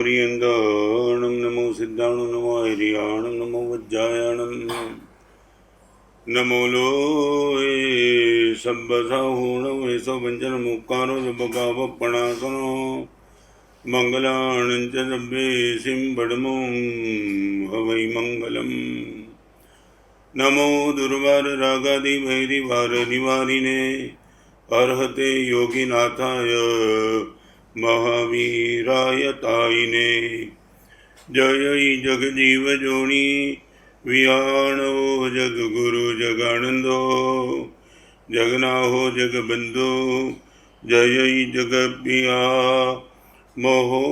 प्रियंगाणं नमो सिद्धाणं नमो हरियाणं नमो वज्रायाणं नमो लोए सब्बसाहूणं सौपञ्चनमुक्कारो जपगावपणासनो मङ्गलाणं च सब्बे सिंबडमो हवै मङ्गलम् नमो दुर्वाररागादिवैरिवारनिवारिणे अर्हते योगिनाथाय महावीराय तायिने जय जगजीव जोनी वियाणो जगगुरु जगानंदो जगनाहो जगबंधो जय जगपिया मोहो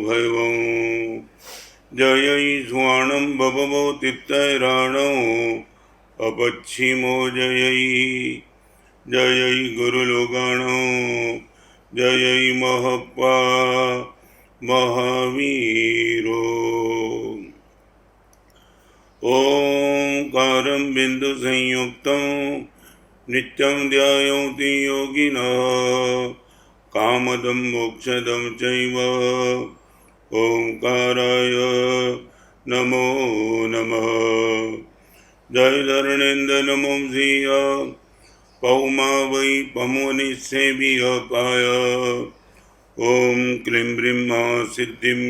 भयवो जय स्वाणं भवमो तित्तैराणो अपच्छिमो जय गुरुलोगाणो जय महप्पा महावीरो ओंकारं बिंदु संयुक्तं नित्यं ध्यायन्ति योगिनः कामदं मोक्षदं चैव ओंकाराय नमो नमः जय धरणेन्द्र नमो धिया पौमा वै पमोनिसेवियकाय ओम क्लीं ब्रह्मा सिद्धिं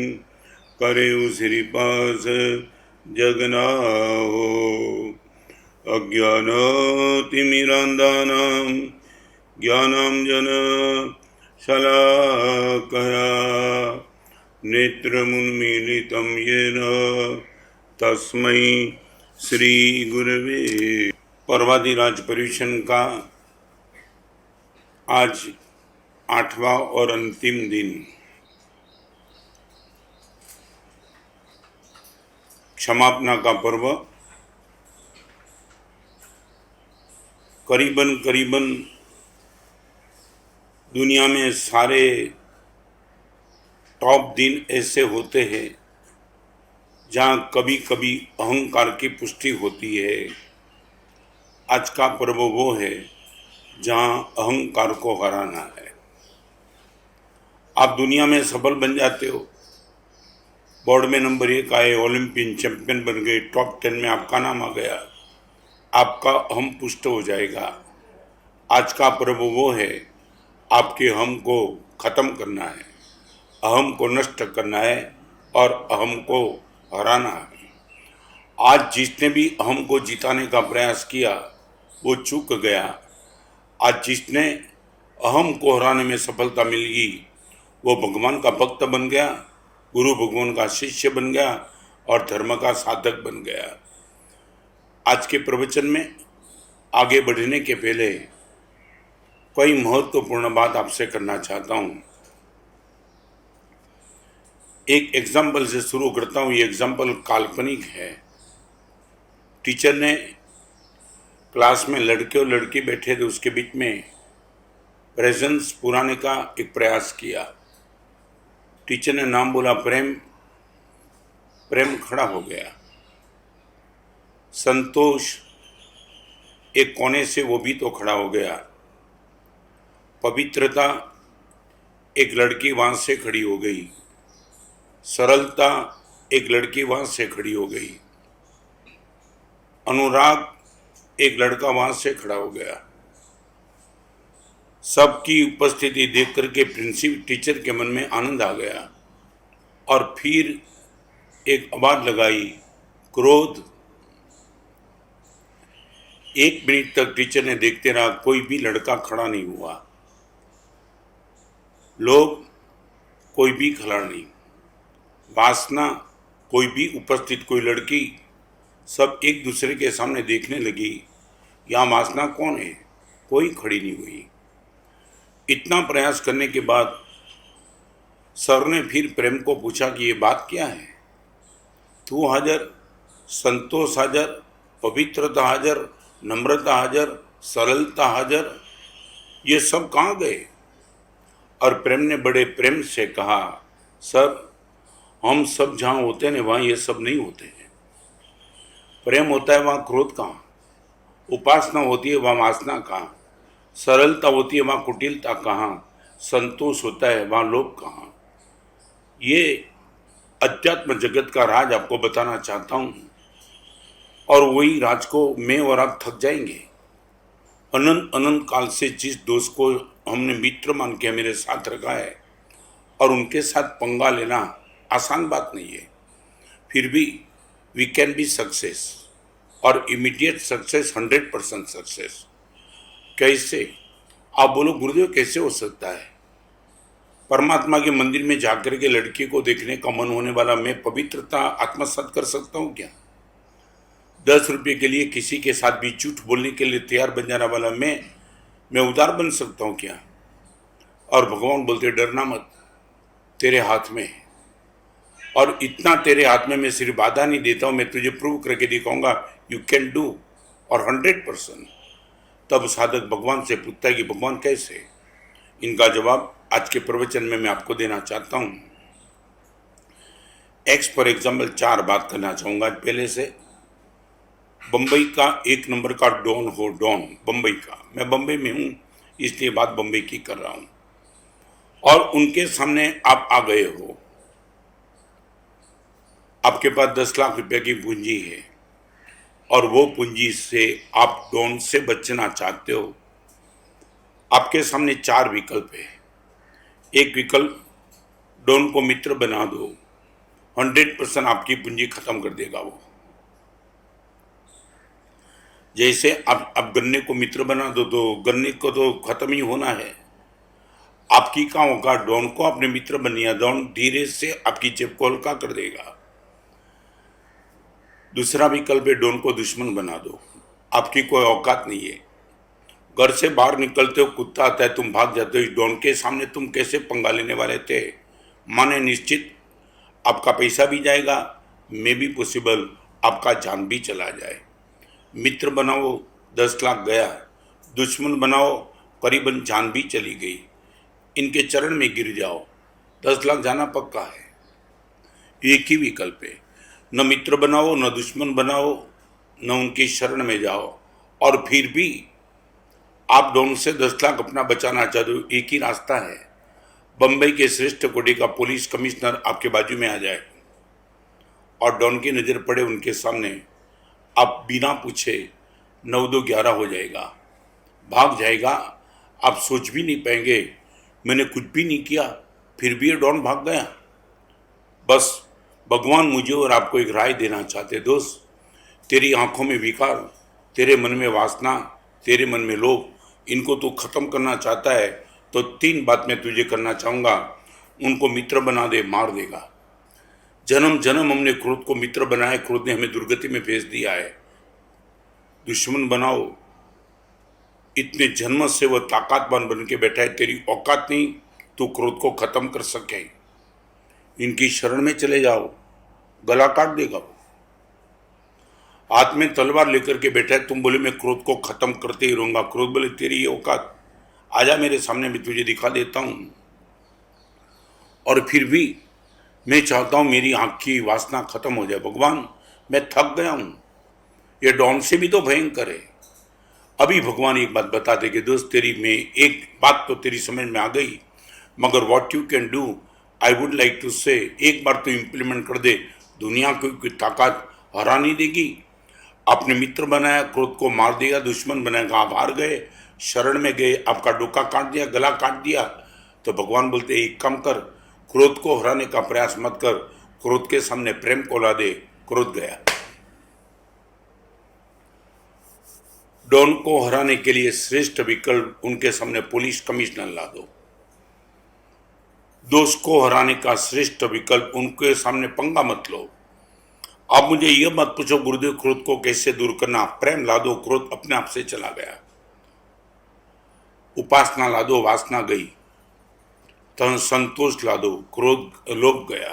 करेउ श्रीपास जगन्नाहो अज्ञानतिमिरान्धानां ज्ञानाञ्जन शलाकया नेत्रमुन्मीलितं येन तस्मै श्री गुरवे। पर्वादिराज पर्यूषण का आज 8वां और अंतिम दिन। क्षमापना का पर्व करीबन दुनिया में सारे टॉप दिन ऐसे होते हैं जहाँ कभी कभी अहंकार की पुष्टि होती है। आज का पर्व वो है जहाँ अहंकार को हराना है। आप दुनिया में सफल बन जाते हो, बोर्ड में नंबर 1 आए, ओलंपियन चैंपियन बन गए, टॉप 10 में आपका नाम आ गया, आपका अहम पुष्ट हो जाएगा। आज का पर्व वो है, आपके अहम को खत्म करना है, अहम को नष्ट करना है और अहम को हराना है। आज जिसने भी अहम को जिताने का प्रयास किया वो चूक गया। आज जिसने अहम को हराने में सफलता मिल गई वो भगवान का भक्त बन गया, गुरु भगवान का शिष्य बन गया और धर्म का साधक बन गया। आज के प्रवचन में आगे बढ़ने के पहले कोई महत्वपूर्ण बात आपसे करना चाहता हूँ। एक एग्जाम्पल से शुरू करता हूँ। ये एग्जाम्पल काल्पनिक है। टीचर ने क्लास में लड़के और लड़की बैठे थे, उसके बीच में प्रेजेंस पुराने का एक प्रयास किया। टीचर ने नाम बोला प्रेम। प्रेम खड़ा हो गया। संतोष एक कोने से वो भी तो खड़ा हो गया। पवित्रता एक लड़की वहां से खड़ी हो गई। सरलता एक लड़की वहां से खड़ी हो गई। अनुराग एक लड़का वहां से खड़ा हो गया। सबकी उपस्थिति देख करके प्रिंसिपल टीचर के मन में आनंद आ गया और फिर एक आवाज लगाई, क्रोध। 1 मिनट तक टीचर ने देखते रहा, कोई भी लड़का खड़ा नहीं हुआ, लोग कोई भी खड़ा नहीं, वासना कोई भी उपस्थित कोई लड़की, सब एक दूसरे के सामने देखने लगी, यहाँ वासना कौन है, कोई खड़ी नहीं हुई। इतना प्रयास करने के बाद सर ने फिर प्रेम को पूछा कि ये बात क्या है, तू हाजर, संतोष हाजर, पवित्रता हाजर, नम्रता हाजर, सरलता हाजर, ये सब कहाँ गए? और प्रेम ने बड़े प्रेम से कहा, सर हम सब जहाँ होते हैं वहाँ ये सब नहीं होते हैं। प्रेम होता है वहाँ क्रोध कहाँ, उपासना होती है वहाँ वासना कहाँ, सरलता होती है वहाँ कुटिलता कहाँ, संतोष होता है वहाँ लोभ कहाँ। ये अध्यात्म जगत का राज आपको बताना चाहता हूं, और वही राज को मैं और आप थक जाएंगे। अनंत अनंत काल से जिस दोस्त को हमने मित्र मान के मेरे साथ रखा है और उनके साथ पंगा लेना आसान बात नहीं है, फिर भी वी कैन बी सक्सेस, और इमीडिएट सक्सेस, 100% सक्सेस। कैसे? आप बोलो गुरुदेव कैसे हो सकता है? परमात्मा के मंदिर में जाकर के लड़की को देखने का मन होने वाला मैं पवित्रता आत्मसात कर सकता हूँ क्या? 10 रुपये के लिए किसी के साथ भी झूठ बोलने के लिए तैयार बन जाने वाला मैं उदार बन सकता हूँ क्या? और भगवान बोलते डरना मत, तेरे हाथ में है, और इतना तेरे हाथ में मैं सिर्फ बाधा नहीं देता हूँ, मैं तुझे प्रूव करके दिखाऊंगा यू कैन डू, और 100%। तब साधक भगवान से पूछता है कि भगवान कैसे? इनका जवाब आज के प्रवचन में मैं आपको देना चाहता हूँ। एक्स फॉर एग्जाम्पल 4 बात करना चाहूँगा पहले से। बम्बई का 1 नंबर का डॉन हो, डॉन बम्बई का, मैं बम्बई में हूँ इसलिए बात बम्बई की कर रहा हूँ, और उनके सामने आप आ गए हो, आपके पास 10 लाख रुपए की पूंजी है, और वो पूंजी से आप डॉन से बचना चाहते हो। आपके सामने 4 विकल्प है। एक विकल्प, डॉन को मित्र बना दो, 100% आपकी पूंजी खत्म कर देगा वो। जैसे आप गन्ने को मित्र बना दो तो गन्ने को तो खत्म ही होना है, आपकी क्या होगा? डॉन को अपने मित्र बनिया, डॉन धीरे से आपकी जेब को हल्का कर देगा। दूसरा विकल्प है, डॉन को दुश्मन बना दो, आपकी कोई औकात नहीं है, घर से बाहर निकलते हो कुत्ता आता है तुम भाग जाते हो। इस डॉन के सामने तुम कैसे पंगा लेने वाले थे? माने निश्चित आपका पैसा भी जाएगा, मे भी पॉसिबल आपका जान भी चला जाए। मित्र बनाओ 10 लाख गया, दुश्मन बनाओ करीबन जान भी चली गई। इनके चरण में गिर जाओ, 10 लाख जाना पक्का है। एक ही विकल्प है, न मित्र बनाओ न दुश्मन बनाओ, न उनकी शरण में जाओ, और फिर भी आप डॉन से 10 लाख अपना बचाना चाहते हो। एक ही रास्ता है, बम्बई के श्रेष्ठ कोटि का पुलिस कमिश्नर आपके बाजू में आ जाए और डॉन की नज़र पड़े उनके सामने, आप बिना पूछे 9-2-11 हो जाएगा, भाग जाएगा। आप सोच भी नहीं पाएंगे मैंने कुछ भी नहीं किया, फिर भी ये डॉन भाग गया। बस भगवान मुझे और आपको एक राय देना चाहते, दोस्त, तेरी आंखों में विकार, तेरे मन में वासना, तेरे मन में लोभ, इनको तू खत्म करना चाहता है तो 3 बात मैं तुझे करना चाहूँगा। उनको मित्र बना दे, मार देगा। जन्म जन्म हमने क्रोध को मित्र बनाया, क्रोध ने हमें दुर्गति में भेज दिया है। दुश्मन बनाओ, इतने जन्म से वह ताकतवान बन के बैठा है, तेरी औकात नहीं तू क्रोध को खत्म कर सके। इनकी शरण में चले जाओ, गला काट देगा वो। हाथ में तलवार लेकर के बैठा है, तुम बोले मैं क्रोध को खत्म करते ही रहूंगा। क्रोध बोले तेरी ये औकात, आजा मेरे सामने, मैं तुझे दिखा देता हूँ। और फिर भी मैं चाहता हूँ मेरी आँख की वासना खत्म हो जाए। भगवान मैं थक गया हूँ, ये डॉन से भी तो भयंकर है। अभी भगवान एक बात बताते कि दोस्त तेरी में एक बात तो तेरी समझ में आ गई, मगर what you can do I would like to say, एक बार तो इम्प्लीमेंट कर दे, दुनिया को कोई ताकत हरा नहीं देगी। आपने मित्र बनाया, क्रोध को मार दिया, दुश्मन बनाया, आप हार गए, शरण में गए, आपका डोका काट दिया, गला काट दिया। तो भगवान बोलते एक काम कर, क्रोध को हराने का प्रयास मत कर, क्रोध के सामने प्रेम को ला दे। क्रोध गया। डॉन को हराने के लिए श्रेष्ठ विकल्प उनके सामने पुलिस कमिश्नर ला दो। दोस्त को हराने का श्रेष्ठ विकल्प उनके सामने पंगा मत लो। आप मुझे यह मत पूछो गुरुदेव क्रोध को कैसे दूर करना, प्रेम ला दो, क्रोध अपने आप से चला गया। उपासना ला दो, वासना गई। संतोष ला दो, क्रोध लोभ गया।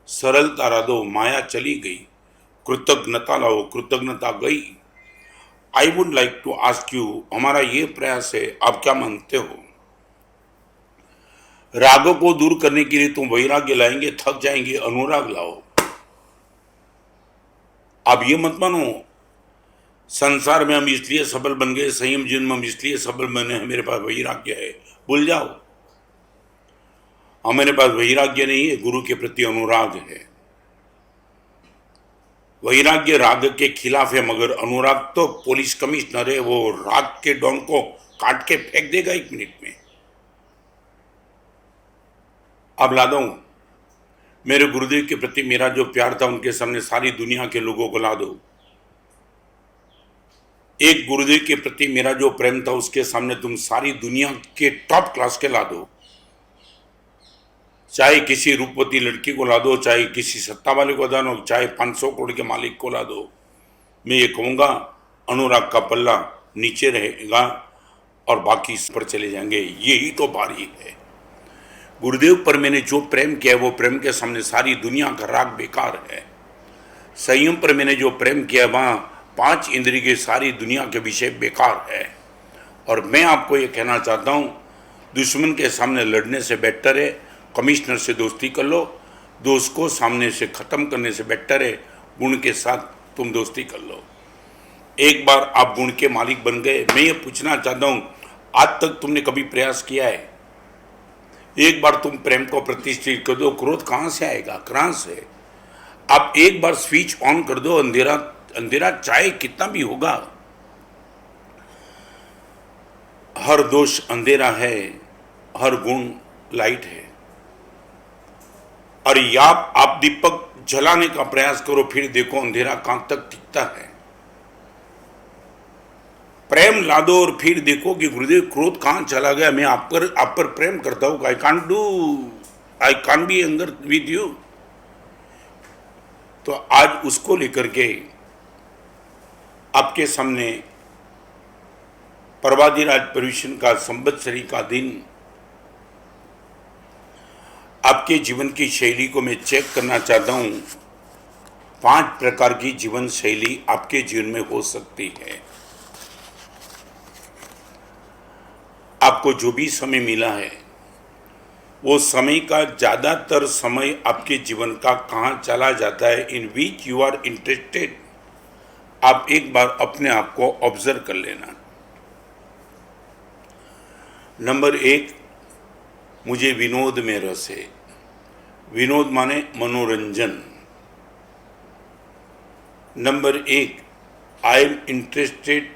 सरलता ला दो, माया चली गई। कृतज्ञता लाओ, कृतज्ञता गई। I would like to ask you, हमारा ये प्रयास है, आप क्या मानते हो? रागों को दूर करने के लिए तुम वैराग्य लाएंगे, थक जाएंगे, अनुराग लाओ। आप ये मत मानो संसार में हम इसलिए सफल बन गए, संयम जीवन में हम इसलिए सफल बने हैं, मेरे पास वैराग्य है। भूल जाओ, हमारे पास वैराग्य नहीं है, गुरु के प्रति अनुराग है। वैराग्य राग के खिलाफ है, मगर अनुराग तो पुलिस कमिश्नर है, वो राग के डॉन को काट के फेंक देगा 1 मिनट में। अब ला दो मेरे गुरुदेव के प्रति मेरा जो प्यार था, उनके सामने सारी दुनिया के लोगों को ला दो। एक गुरुदेव के प्रति मेरा जो प्रेम था, उसके सामने तुम सारी दुनिया के टॉप क्लास के ला दो। चाहे किसी रूपवती लड़की को ला दो, चाहे किसी सत्ता वाले को ला दो, चाहे 500 करोड़ के मालिक को ला दो। मैं ये कहूँगा, अनुराग का पल्ला नीचे रहेगा और बाकी इस पर चले जाएंगे। यही तो बारी है। गुरुदेव पर मैंने जो प्रेम किया, वो प्रेम के सामने सारी दुनिया का राग बेकार है। संयम पर मैंने जो प्रेम किया, वहाँ 5 इंद्रिय की सारी दुनिया के विषय बेकार है। और मैं आपको ये कहना चाहता हूँ, दुश्मन के सामने लड़ने से बेहतर है कमिश्नर से दोस्ती कर लो। दोस्त को सामने से ख़त्म करने से बेहतर है गुण के साथ तुम दोस्ती कर लो। एक बार आप गुण के मालिक बन गए, मैं ये पूछना चाहता हूँ, आज तक तुमने कभी प्रयास किया है? एक बार तुम प्रेम को प्रतिष्ठित कर दो, क्रोध कहाँ से आएगा, कहाँ से? आप एक बार स्विच ऑन कर दो, अंधेरा अंधेरा चाहे कितना भी होगा। हर दोष अंधेरा है, हर गुण लाइट है। और या आप दीपक जलाने का प्रयास करो, फिर देखो अंधेरा कहां तक टिकता है। प्रेम ला दो और फिर देखो कि गुरुदेव क्रोध कहां चला गया। मैं आप पर प्रेम करता हूं, I can't be anger with you. तो आज उसको लेकर के आपके सामने पर्वाधिराज पर्यूषण का संवत्सरी का दिन, आपके जीवन की शैली को मैं चेक करना चाहता हूं। 5 प्रकार की जीवन शैली आपके जीवन में हो सकती है। आपको जो भी समय मिला है, वो समय का ज़्यादातर समय आपके जीवन का कहाँ चला जाता है, इन विच यू आर इंटरेस्टेड, आप एक बार अपने आप को ऑब्जर्व कर लेना। नंबर 1, मुझे विनोद में रस है। विनोद माने मनोरंजन। नंबर 1, आई एम इंटरेस्टेड,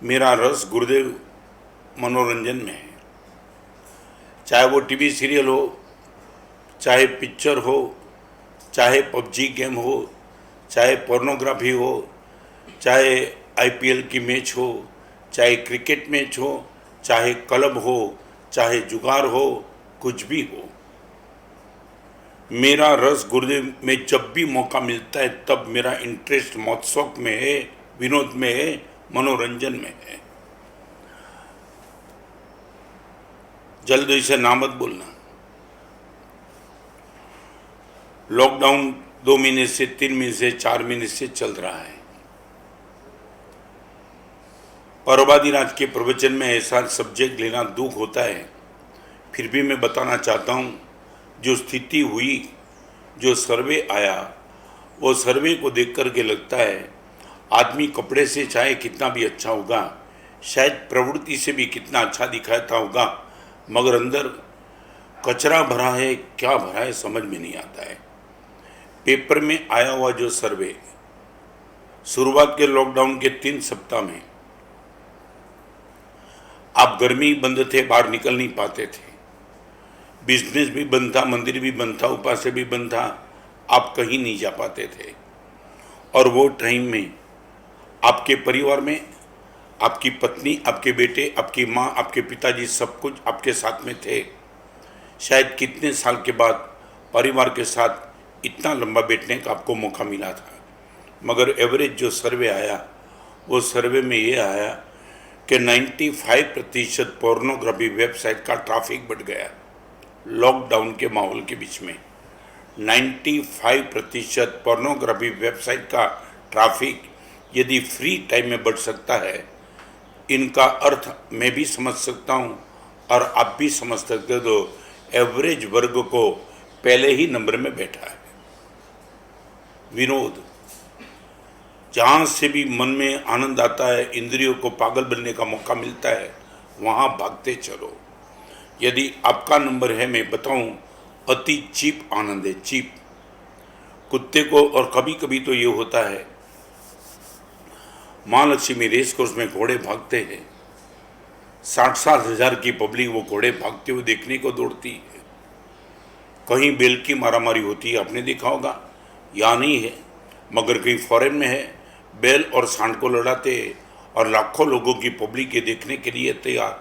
मेरा रस गुरुदेव मनोरंजन में है। चाहे वो टीवी सीरियल हो, चाहे पिक्चर हो, चाहे पबजी गेम हो, चाहे पोर्नोग्राफी हो, चाहे आईपीएल की मैच हो, चाहे क्रिकेट मैच हो, चाहे क्लब हो, चाहे जुगार हो, कुछ भी हो। मेरा रस गुरुदेव में जब भी मौका मिलता है, तब मेरा इंटरेस्ट मौत्सव में है, विनोद में है, मनोरंजन में है। जल्दी से ना मत बोलना। लॉकडाउन 2 महीने से, 3 महीने से, 4 महीने से चल रहा है। पर्वाधिराज के प्रवचन में ऐसा सब्जेक्ट लेना दुख होता है, फिर भी मैं बताना चाहता हूँ, जो स्थिति हुई, जो सर्वे आया, वो सर्वे को देख कर के लगता है आदमी कपड़े से चाहे कितना भी अच्छा होगा, शायद प्रवृत्ति से भी कितना अच्छा दिखाता होगा, मगर अंदर कचरा भरा है, क्या भरा है समझ में नहीं आता है। पेपर में आया हुआ जो सर्वे, शुरुआत के लॉकडाउन के 3 सप्ताह में आप गर्मी बंद थे, बाहर निकल नहीं पाते थे, बिजनेस भी बंद था, मंदिर भी बंद था, उपास्य भी बंद था, आप कहीं नहीं जा पाते थे। और वो टाइम में आपके परिवार में आपकी पत्नी, आपके बेटे, आपकी माँ, आपके पिताजी, सब कुछ आपके साथ में थे। शायद कितने साल के बाद परिवार के साथ इतना लंबा बैठने का आपको मौका मिला था। मगर एवरेज जो सर्वे आया, वो सर्वे में ये आया कि 95% पोर्नोग्राफी वेबसाइट का ट्रैफिक बढ़ गया लॉकडाउन के माहौल के बीच में। 95% पोर्नोग्राफी वेबसाइट का ट्रैफिक यदि फ्री टाइम में बढ़ सकता है, इनका अर्थ मैं भी समझ सकता हूँ और आप भी समझ सकते हो। एवरेज वर्ग को पहले ही नंबर में बैठा है। विनोद, जहाँ से भी मन में आनंद आता है, इंद्रियों को पागल बनने का मौका मिलता है, वहाँ भागते चलो। यदि आपका नंबर है, मैं बताऊं, अति चीप आनंद है, चीप। कुत्ते को, और कभी कभी तो ये होता है, महालक्ष्मी रेस कोर्स में घोड़े भागते हैं, 60-60 हजार की पब्लिक वो घोड़े भागते हुए देखने को दौड़ती है। कहीं बैल की मारामारी होती है, आपने देखा होगा, यहाँ नहीं है मगर कहीं फॉरेन में है, बैल और सांड को लड़ाते हैं और लाखों लोगों की पब्लिक ये देखने के लिए तैयार।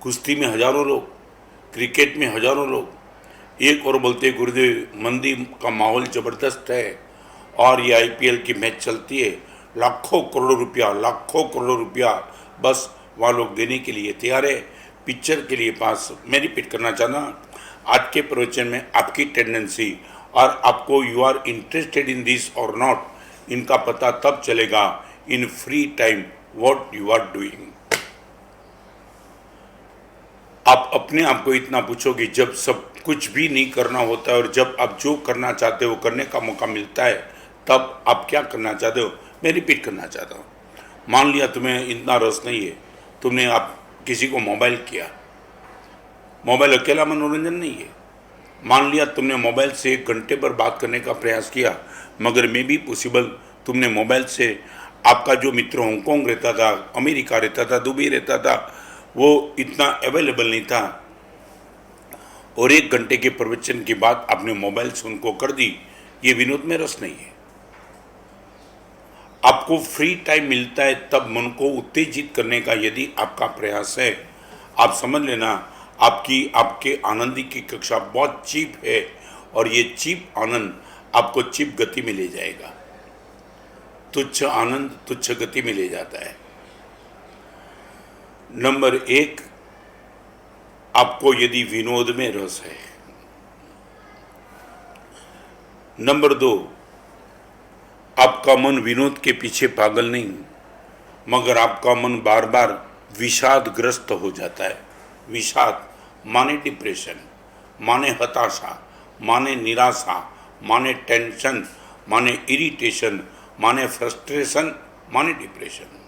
कुश्ती में हजारों लोग, क्रिकेट में हजारों लोग। एक और बोलते गुरुदेव, मंदी का माहौल ज़बरदस्त है और ये आईपीएल की मैच चलती है, लाखों करोड़ों रुपया बस वहाँ लोग देने के लिए तैयार है पिक्चर के लिए पास। मैं रिपीट करना चाहता, आज के प्रवचन में आपकी टेंडेंसी और आपको you are interested in this और नॉट, इनका पता तब चलेगा in free time what you are doing. आप अपने आप को इतना पूछोगे, जब सब कुछ भी नहीं करना होता है और जब आप जो करना चाहते हो करने का मौका मिलता है, तब आप क्या करना चाहते हो। मैं रिपीट करना चाहता हूँ, मान लिया तुम्हें इतना रस नहीं है, तुमने आप किसी को मोबाइल किया, मोबाइल अकेला मनोरंजन नहीं है। मान लिया तुमने मोबाइल से 1 घंटे पर बात करने का प्रयास किया, मगर मे बी पॉसिबल तुमने मोबाइल से आपका जो मित्र हांगकांग रहता था, अमेरिका रहता था, दुबई रहता था, वो इतना अवेलेबल नहीं था और 1 घंटे के प्रवचन की बात आपने मोबाइल से उनको कर दी। ये विनोद में रस नहीं है। आपको फ्री टाइम मिलता है तब मन को उत्तेजित करने का यदि आपका प्रयास है, आप समझ लेना आपके आनंद की कक्षा बहुत चीप है और ये चीप आनंद आपको चीप गति में ले जाएगा। तुच्छ आनंद तुच्छ गति में ले जाता है। नंबर 1, आपको यदि विनोद में रस है। नंबर 2, आपका मन विनोद के पीछे पागल नहीं, मगर आपका मन बार बार विषादग्रस्त हो जाता है। विषाद माने डिप्रेशन, माने हताशा, माने निराशा, माने टेंशन, माने इरिटेशन, माने फ्रस्ट्रेशन, माने डिप्रेशन।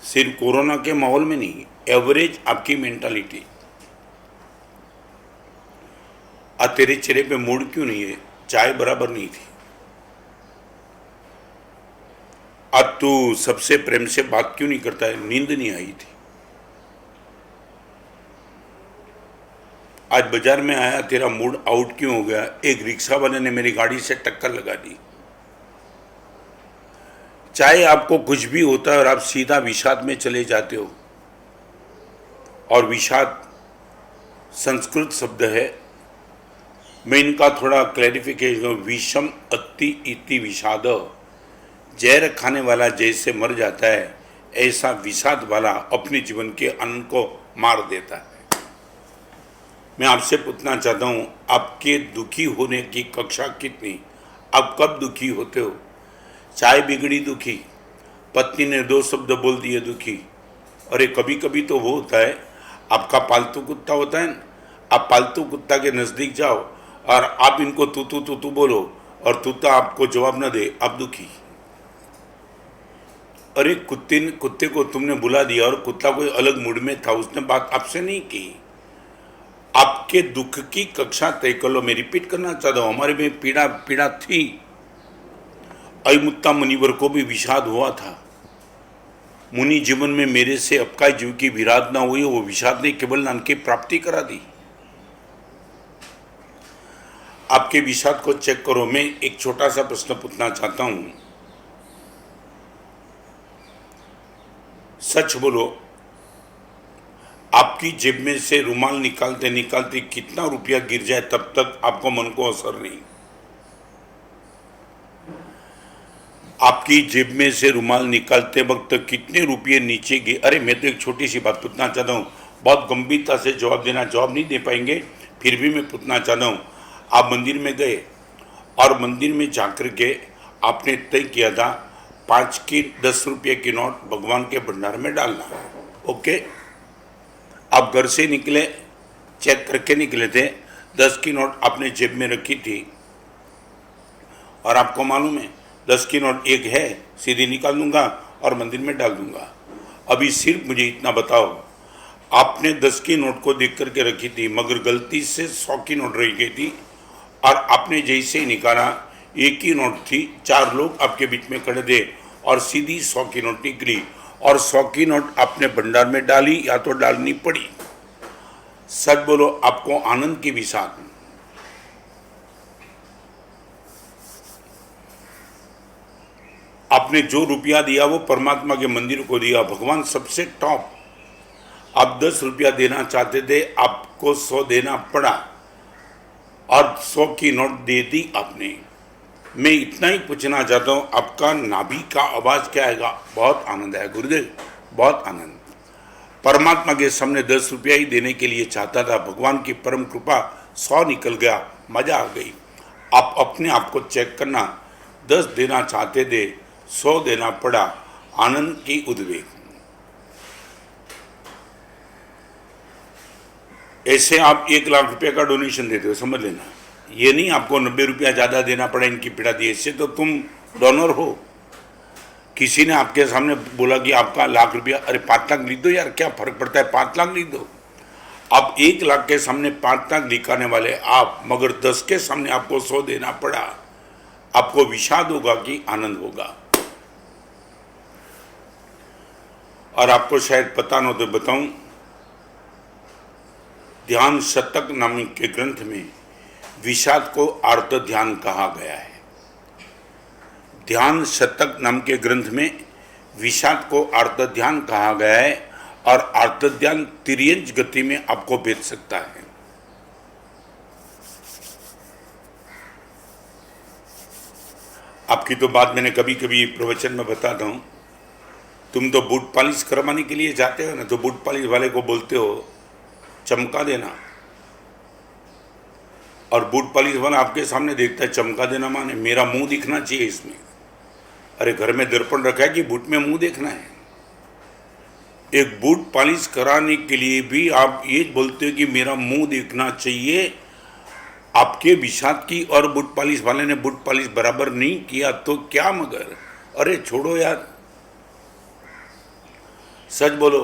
सिर्फ कोरोना के माहौल में नहीं, एवरेज आपकी मेंटालिटी। आज तेरे चेहरे पे मूड क्यों नहीं है, चाय बराबर नहीं थी, आज तू सबसे प्रेम से बात क्यों नहीं करता है, नींद नहीं आई थी, आज बाजार में आया तेरा मूड आउट क्यों हो गया, एक रिक्शा वाले ने मेरी गाड़ी से टक्कर लगा दी। चाहे आपको कुछ भी होता है और आप सीधा विषाद में चले जाते हो, और विषाद संस्कृत शब्द है, मैं इनका थोड़ा क्लैरिफिकेशन, विषम अति इति विषाद, जहर खाने वाला जैसे मर जाता है ऐसा विषाद वाला अपने जीवन के आनंद को मार देता है। मैं आपसे पूछना चाहता हूँ, आपके दुखी होने की कक्षा कितनी, आप कब दुखी होते हो। चाय बिगड़ी दुखी, पत्नी ने 2 शब्द बोल दिए दुखी। अरे कभी कभी तो वो होता है, आपका पालतू कुत्ता होता है ना, आप पालतू कुत्ता के नज़दीक जाओ और आप इनको तू तू तू तू बोलो और कुत्ता आपको जवाब न दे, आप दुखी। अरे कुत्ते को तुमने बुला दिया और कुत्ता कोई अलग मूड में था, उसने बात आपसे नहीं की। आपके दुख की कक्षा तय कर लो। मैं रिपीट करना चाहता हूँ, हमारे में पीड़ा थी। अयमुत्ता मुनिवर को भी विषाद हुआ था। मुनि जीवन में मेरे से अपका जीव की विराध ना हुई, वो विषाद ने केवल नाम की प्राप्ति करा दी। आपके विषाद को चेक करो। मैं एक छोटा सा प्रश्न पूछना चाहता हूं, सच बोलो, आपकी जेब में से रुमाल निकालते निकालते कितना रुपया गिर जाए तब तक आपको मन को असर नहीं। आपकी जेब में से रुमाल निकालते वक्त कितने रुपये नीचे गिरे। अरे मैं तो एक छोटी सी बात पूछना चाहता हूँ, बहुत गंभीरता से जवाब नहीं दे पाएंगे, फिर भी मैं पूछना चाहता हूँ। आप मंदिर में गए और मंदिर में जाकर के आपने तय किया था 5 की 10 रुपये की नोट भगवान के भंडार में डालना, ओके। आप घर से निकले, चेक करके निकले थे, 10 की नोट आपने जेब में रखी थी और आपको मालूम है 10 की नोट एक है, सीधी निकाल दूंगा और मंदिर में डाल दूंगा। अभी सिर्फ मुझे इतना बताओ, आपने 10 की नोट को देख करके रखी थी मगर गलती से 100 की नोट रह गई थी और आपने जैसे ही निकाला, एक ही नोट थी, 4 लोग आपके बीच में खड़े थे और सीधी 100 की नोट निकली और 100 की नोट आपने भंडार में डाली या तो डालनी पड़ी। सच बोलो, आपको आनंद की विषाद। आपने जो रुपया दिया वो परमात्मा के मंदिर को दिया, भगवान सबसे टॉप। आप 10 रुपया देना चाहते थे, आपको 100 देना पड़ा और 100 की नोट दे दी आपने। मैं इतना ही पूछना चाहता हूँ, आपका नाभि का आवाज क्या आएगा? बहुत आनंद है गुरुदेव, बहुत आनंद। परमात्मा के सामने 10 रुपया ही देने के लिए चाहता था, भगवान की परम कृपा 100 निकल गया, मजा आ गई। आप अपने आप को चेक करना, 10 देना चाहते थे, 100 देना पड़ा, आनंद की उद्वेग। ऐसे आप 1 लाख रुपए का डोनेशन देते हो, समझ लेना। ये नहीं आपको 90 रुपया ज्यादा देना पड़ा इनकी पीड़ा दी, इससे तो तुम डोनर हो। किसी ने आपके सामने बोला कि आपका 1 लाख रुपया, अरे 5 लाख लिख दो यार, क्या फर्क पड़ता है, 5 लाख लिख दो। आप 1 लाख के सामने 5 लाख लिखाने वाले आप, मगर 10 के सामने आपको 100 देना पड़ा। आपको विषाद होगा कि आनंद होगा? और आपको शायद पता न हो तो बताऊं, ध्यान शतक नामक के ग्रंथ में विषाद को आर्त ध्यान कहा गया है। ध्यान शतक नाम के ग्रंथ में विषाद को आर्त ध्यान कहा गया है और आर्त ध्यान तिर्यंच गति में आपको भेज सकता है। आपकी तो बात मैंने कभी कभी प्रवचन में बताता हूं। तुम तो बूट पॉलिश करवाने के लिए जाते हो ना, तो बूट पॉलिश वाले को बोलते हो चमका देना, और बूट पॉलिश वाला आपके सामने देखता है चमका देना माने मेरा मुंह दिखना चाहिए इसमें। अरे घर में दर्पण रखा है कि बूट में मुंह देखना है? एक बूट पॉलिश कराने के लिए भी आप ये बोलते हो कि मेरा मुंह देखना चाहिए। आपके विषाद की और बूट पॉलिश वाले ने बूट पॉलिश बराबर नहीं किया तो क्या मगर? अरे छोड़ो यार, सच बोलो।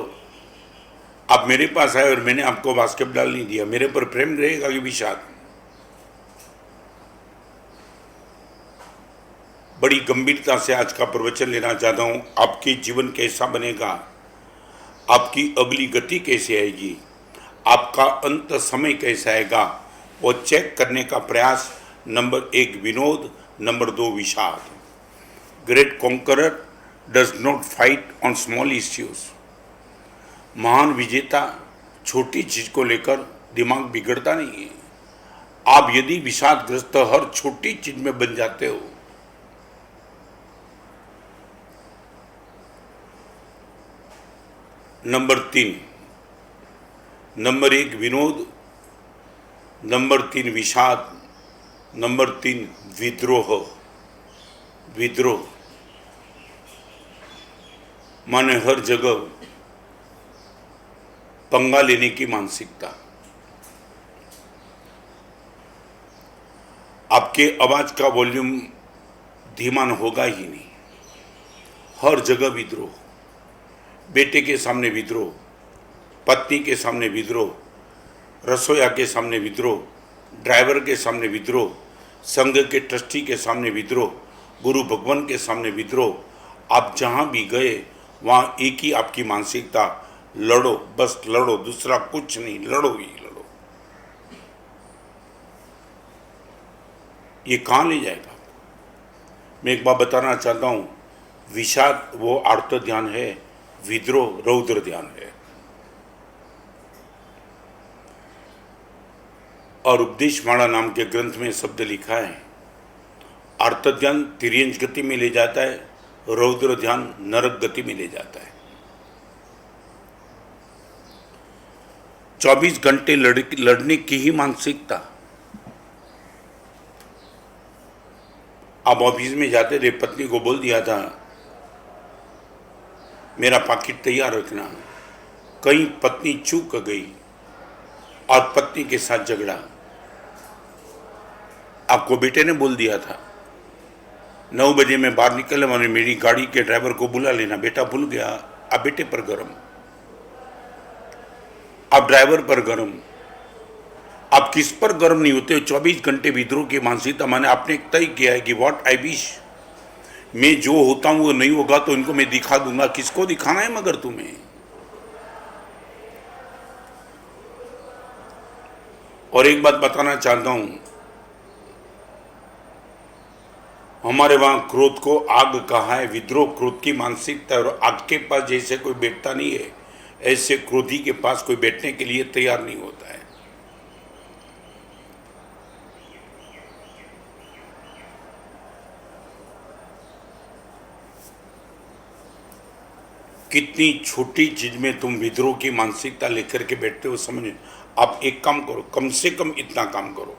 आप मेरे पास आए और मैंने आपको बास्केटबॉल नहीं दिया, मेरे पर प्रेम रहेगा कि विषाद? बड़ी गंभीरता से आज का प्रवचन लेना चाहता हूं। आपके जीवन कैसा बनेगा, आपकी अगली गति कैसे आएगी, आपका अंत समय कैसा आएगा, वो चेक करने का प्रयास। नंबर 1 विनोद, नंबर 2 विषाद। Great conqueror does not fight on small issues. महान विजेता छोटी चीज को लेकर दिमाग बिगड़ता नहीं है। आप यदि विषादग्रस्त हर छोटी चीज में बन जाते हो, नंबर 3, नंबर 1 विनोद, नंबर 3 विषाद, नंबर 3 विद्रोह। विद्रोह माने हर जगह पंगा लेने की मानसिकता। आपके आवाज का वॉल्यूम धीमा होगा ही नहीं। हर जगह विद्रोह, बेटे के सामने विद्रोह, पत्नी के सामने विद्रोह, रसोईया के सामने विद्रोह, ड्राइवर के सामने विद्रोह, संघ के ट्रस्टी के सामने विद्रोह, गुरु भगवान के सामने विद्रोह। आप जहां भी गए वहां एक ही आपकी मानसिकता, लड़ो, बस लड़ो, दूसरा कुछ नहीं, लड़ो ही लड़ो। ये कहां ले जाएगा? मैं एक बात बताना चाहता हूं, विषाद वो आर्त ध्यान है, विद्रोह रौद्र ध्यान है। और उपदेशमाला नाम के ग्रंथ में शब्द लिखा है, आर्त ध्यान तिर्यंच गति में ले जाता है, रौद्र ध्यान नरक गति में ले जाता है। 24 घंटे लड़ने की ही मानसिकता। आप ऑफिस में जाते थे, पत्नी को बोल दिया था मेरा पाकिट तैयार रखना, कहीं पत्नी चूक गई और पत्नी के साथ झगड़ा। आपको बेटे ने बोल दिया था 9 बजे मैं बाहर निकलने वाली, मेरी गाड़ी के ड्राइवर को बुला लेना। बेटा भूल गया, अब बेटे पर गरम, अब ड्राइवर पर गरम, आप किस पर गर्व नहीं होते हो? 24 घंटे विद्रोह की मानसिकता, माने आपने तय किया है कि व्हाट आई विश, मैं जो होता हूं वो नहीं होगा तो इनको मैं दिखा दूंगा। किसको दिखाना है मगर तुम्हें? और एक बात बताना चाहता हूं, हमारे वहां क्रोध को आग कहा है। विद्रोह क्रोध की मानसिकता है, और आग के पास जैसे कोई बैठता नहीं है, ऐसे क्रोधी के पास कोई बैठने के लिए तैयार नहीं होता है। कितनी छोटी चीज में तुम विद्रोह की मानसिकता लेकर के बैठते हो, समझ। आप एक काम करो, कम से कम इतना काम करो,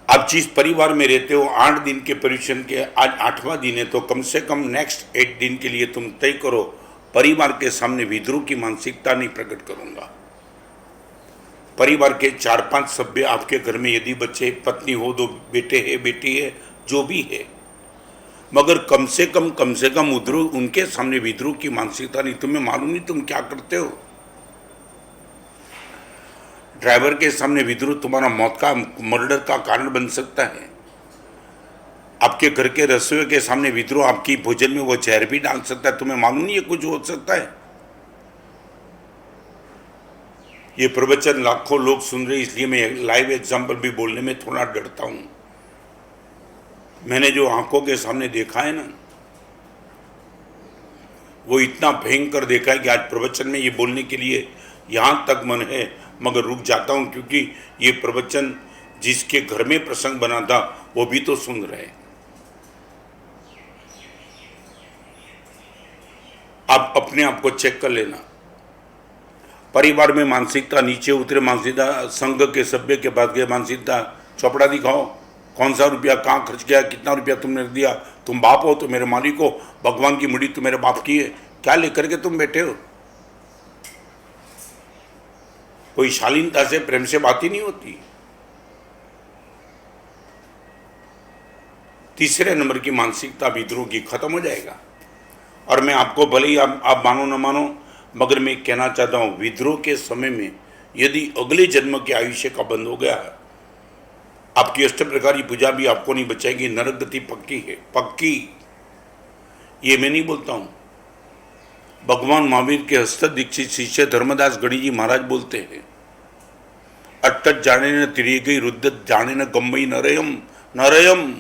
आप जिस परिवार में रहते हो 8 दिन के परीक्षण के आज 8वां दिन है, तो कम से कम नेक्स्ट 8 दिन के लिए तुम तय करो, परिवार के सामने विद्रोह की मानसिकता नहीं प्रकट करूंगा। परिवार के 4-5 सभ्य आपके घर में, यदि बच्चे पत्नी हो, 2 बेटे है, बेटी है, जो भी है, मगर कम से कम उनके सामने विद्रोह की मानसिकता नहीं। तुम्हें मालूम नहीं तुम क्या करते हो? ड्राइवर के सामने विद्रोह तुम्हारा मौत का, मर्डर का कारण बन सकता है। आपके घर के रसोई के सामने विद्रोह आपकी भोजन में वो जहर भी डाल सकता है। तुम्हें मालूम नहीं है कुछ हो सकता है? ये प्रवचन लाखों लोग सुन रहे, इसलिए मैं लाइव एग्जाम्पल भी बोलने में थोड़ा डरता हूं। मैंने जो आंखों के सामने देखा है ना, वो इतना भयंकर देखा है कि आज प्रवचन में ये बोलने के लिए यहां तक मन है, मगर रुक जाता हूं, क्योंकि ये प्रवचन जिसके घर में प्रसंग बना था वो भी तो सुन रहे हैं। आप अपने आप को चेक कर लेना। परिवार में मानसिकता नीचे उतरे, मानसिकता संघ के सभ्य के पास गए, मानसिकता चौपड़ा दिखाओ, कौन सा रुपया कहाँ खर्च किया, कितना रुपया तुमने दिया, तुम बाप हो तो मेरे मालिक हो, भगवान की मुड़ी तो मेरे बाप की है, क्या लेकर के तुम बैठे हो? कोई शालीनता से प्रेम से बात ही नहीं होती। तीसरे नंबर की मानसिकता विद्रोह की खत्म हो जाएगा। और मैं आपको, भले ही आप मानो न मानो, मगर मैं कहना चाहता हूं, विद्रोह के समय में यदि अगले जन्म के आयुष्य का बंद हो गया, आपकी अष्ट प्रकार पूजा भी आपको नहीं बचाएगी, नरक गति पक्की है, पक्की। ये मैं नहीं बोलता हूं, भगवान महावीर के हस्त दीक्षित शिष्य धर्मदास गढ़ी जी महाराज बोलते हैं, अट्टत जाने न तिरिय गई, रुद्दत जाने न गम्बई नरयम नरयम।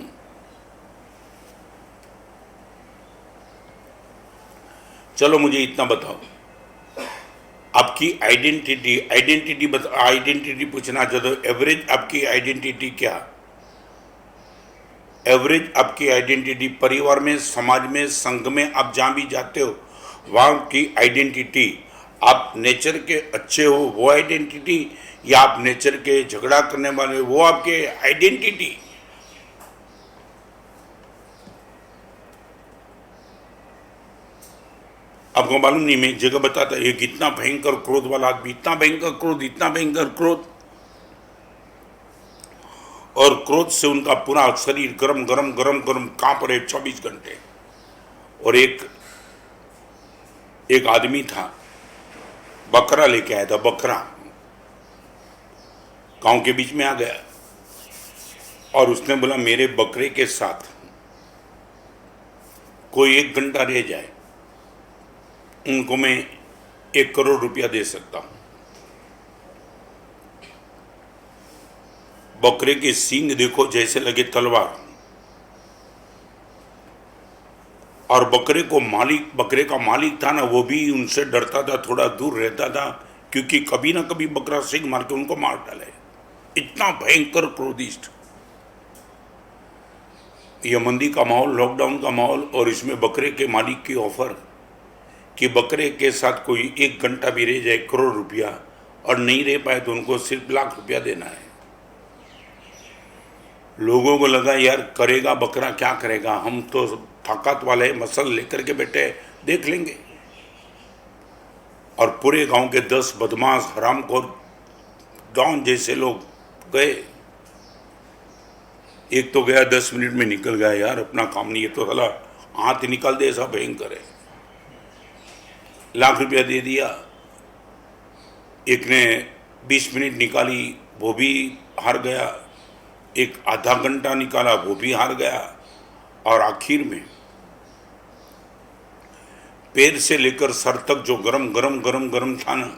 चलो मुझे इतना बताओ, आपकी आइडेंटिटी पूछना चाहते हो, एवरेज आपकी आइडेंटिटी क्या? एवरेज आपकी आइडेंटिटी परिवार में, समाज में, संघ में, आप जहां भी जाते हो वहां की आइडेंटिटी, आप नेचर के अच्छे हो वो आइडेंटिटी, या आप नेचर के झगड़ा करने वाले वो आपके आइडेंटिटी? आपको मालूम नहीं, मैं एक जगह बताता, ये कितना भयंकर क्रोध वाला आदमी, इतना भयंकर क्रोध, इतना भयंकर क्रोध, और क्रोध से उनका पूरा शरीर गरम गरम गरम गरम कांप रहे 24 घंटे। और एक आदमी था, बकरा लेके आया था, बकरा गांव के बीच में आ गया, और उसने बोला मेरे बकरे के साथ कोई 1 घंटा रह जाए, उनको मैं 1 करोड़ रुपया दे सकता हूं। बकरे के सींग देखो जैसे लगे तलवार, और बकरे का मालिक था ना, वो भी उनसे डरता था, थोड़ा दूर रहता था, क्योंकि कभी ना कभी बकरा सींग मार के उनको मार डाले। इतना भयंकर क्रोधिष्ट। यह मंदी का माहौल, लॉकडाउन का माहौल, और इसमें बकरे के मालिक की ऑफर कि बकरे के साथ कोई 1 घंटा भी रह जाए 1 करोड़ रुपया, और नहीं रह पाए तो उनको सिर्फ 1 लाख रुपया देना है। लोगों को लगा यार करेगा बकरा, क्या करेगा, हम तो ताकत वाले मसल लेकर के बैठे, देख लेंगे। और पूरे गांव के 10 बदमाश हरामखोर डॉन जैसे लोग गए। एक तो गया 10 मिनट में निकल गया, यार अपना काम नहीं है, तो साला हाथ निकाल दे, ऐसा भयंकर है। 1 लाख रुपया दे दिया, एक ने 20 मिनट निकाली, वो भी हार गया, एक आधा घंटा निकाला, वो भी हार गया, और आखिर में पैर से लेकर सर तक जो गरम गरम गरम गरम था ना,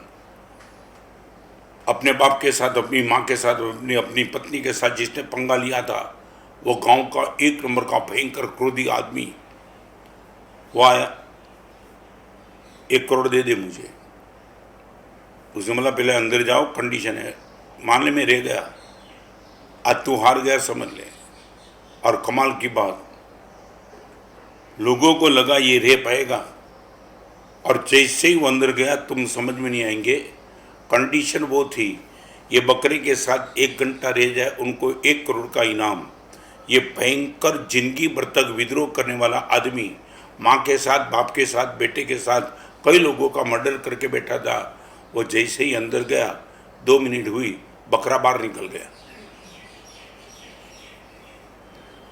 अपने बाप के साथ, अपनी माँ के साथ, अपनी पत्नी के साथ जिसने पंगा लिया था, वो गांव का 1 नंबर का भयंकर क्रोधी आदमी, वो आया, 1 करोड़ दे दे मुझे। उसने बोला पहले अंदर जाओ, कंडीशन है, मानने में रह गया, आज तू हार गया समझ ले। और कमाल की बात, लोगों को लगा ये रह पाएगा, और जैसे ही वो अंदर गया, तुम समझ में नहीं आएंगे, कंडीशन वो थी, ये बकरे के साथ 1 घंटा रह जाए, उनको 1 करोड़ का इनाम। ये भयंकर जिंदगी भर तक विद्रोह करने वाला आदमी माँ के साथ, बाप के साथ, बेटे के साथ कई लोगों का मर्डर करके बैठा था, वो जैसे ही अंदर गया, 2 मिनट हुई, बकरा बाहर निकल गया।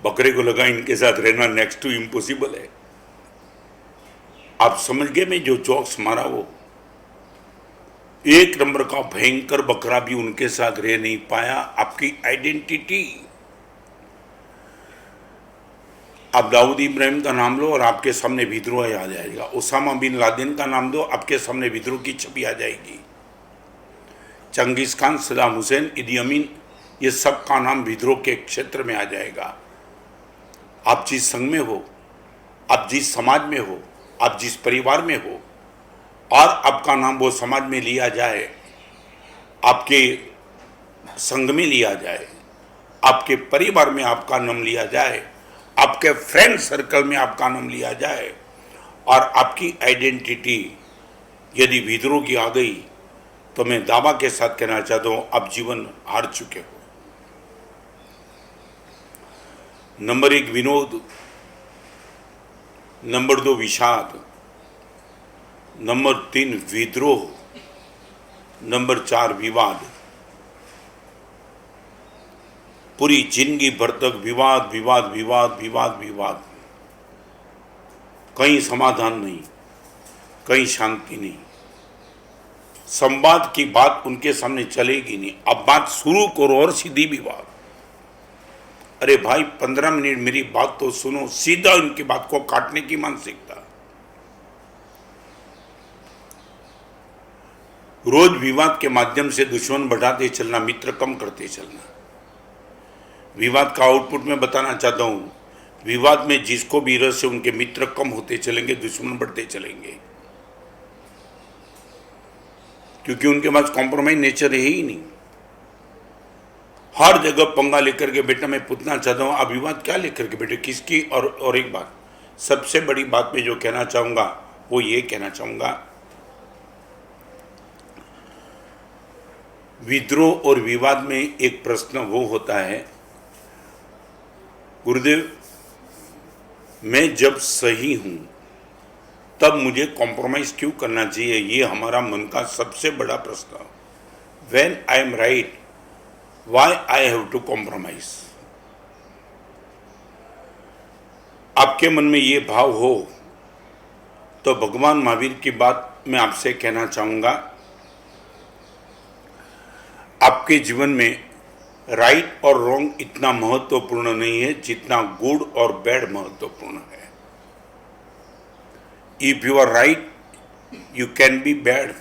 बकरे को लगा इनके साथ रहना नेक्स्ट टू इम्पॉसिबल है। आप समझ गए मैं जो जोक्स मारा, वो 1 नंबर का भयंकर बकरा भी उनके साथ रह नहीं पाया। आपकी आइडेंटिटी, आप दाऊद इब्राहिम का नाम लो और आपके सामने विद्रोह आ जाएगा। उसामा बिन लादेन का नाम दो, आपके सामने विद्रोह की छवि आ जाएगी। चंगेज खान, सद्दाम हुसैन, इदी अमीन, ये सब का नाम विद्रोह के क्षेत्र में आ जाएगा। आप जिस संघ में हो, आप जिस समाज में हो, आप जिस परिवार में हो, और आपका नाम वो समाज में लिया जाए, आपके संघ में लिया जाए, आपके परिवार में आपका नाम लिया जाए, आपके फ्रेंड सर्कल में आपका नाम लिया जाए, और आपकी आइडेंटिटी यदि विद्रोह की आ गई, तो मैं दावा के साथ कहना चाहता हूं, आप जीवन हार चुके हो। नंबर 1 विनोद, नंबर 2 विषाद, नंबर 3 विद्रोह, नंबर 4 विवाद। पूरी जिंदगी भर तक विवाद विवाद विवाद विवाद विवाद, कहीं समाधान नहीं, कहीं शांति नहीं। संवाद की बात उनके सामने चलेगी नहीं। अब बात शुरू करो और सीधी विवाद। अरे भाई 15 मिनट मेरी बात तो सुनो, सीधा उनकी बात को काटने की मानसिकता। रोज विवाद के माध्यम से दुश्मन बढ़ाते चलना, मित्र कम करते चलना। विवाद का आउटपुट मैं बताना चाहता हूं, विवाद में जिसको भी रस है उनके मित्र कम होते चलेंगे, दुश्मन बढ़ते चलेंगे, क्योंकि उनके पास कॉम्प्रोमाइज नेचर है ही नहीं। हर जगह पंगा लेकर के बेटा, मैं पूछना चाहता हूं, आप विवाद क्या लेकर के बेटे किसकी। और एक बात, सबसे बड़ी बात मैं जो कहना चाहूंगा वो ये कहना चाहूंगा, विद्रोह और विवाद में एक प्रश्न वो होता है, गुरुदेव मैं जब सही हूं तब मुझे कॉम्प्रोमाइज क्यों करना चाहिए, ये हमारा मन का सबसे बड़ा प्रश्न। When I am right, why I have to compromise. आपके मन में ये भाव हो तो भगवान महावीर की बात मैं आपसे कहना चाहूंगा, आपके जीवन में राइट और रॉन्ग इतना महत्वपूर्ण नहीं है जितना गुड और बैड महत्वपूर्ण है। If you are right you can be bad,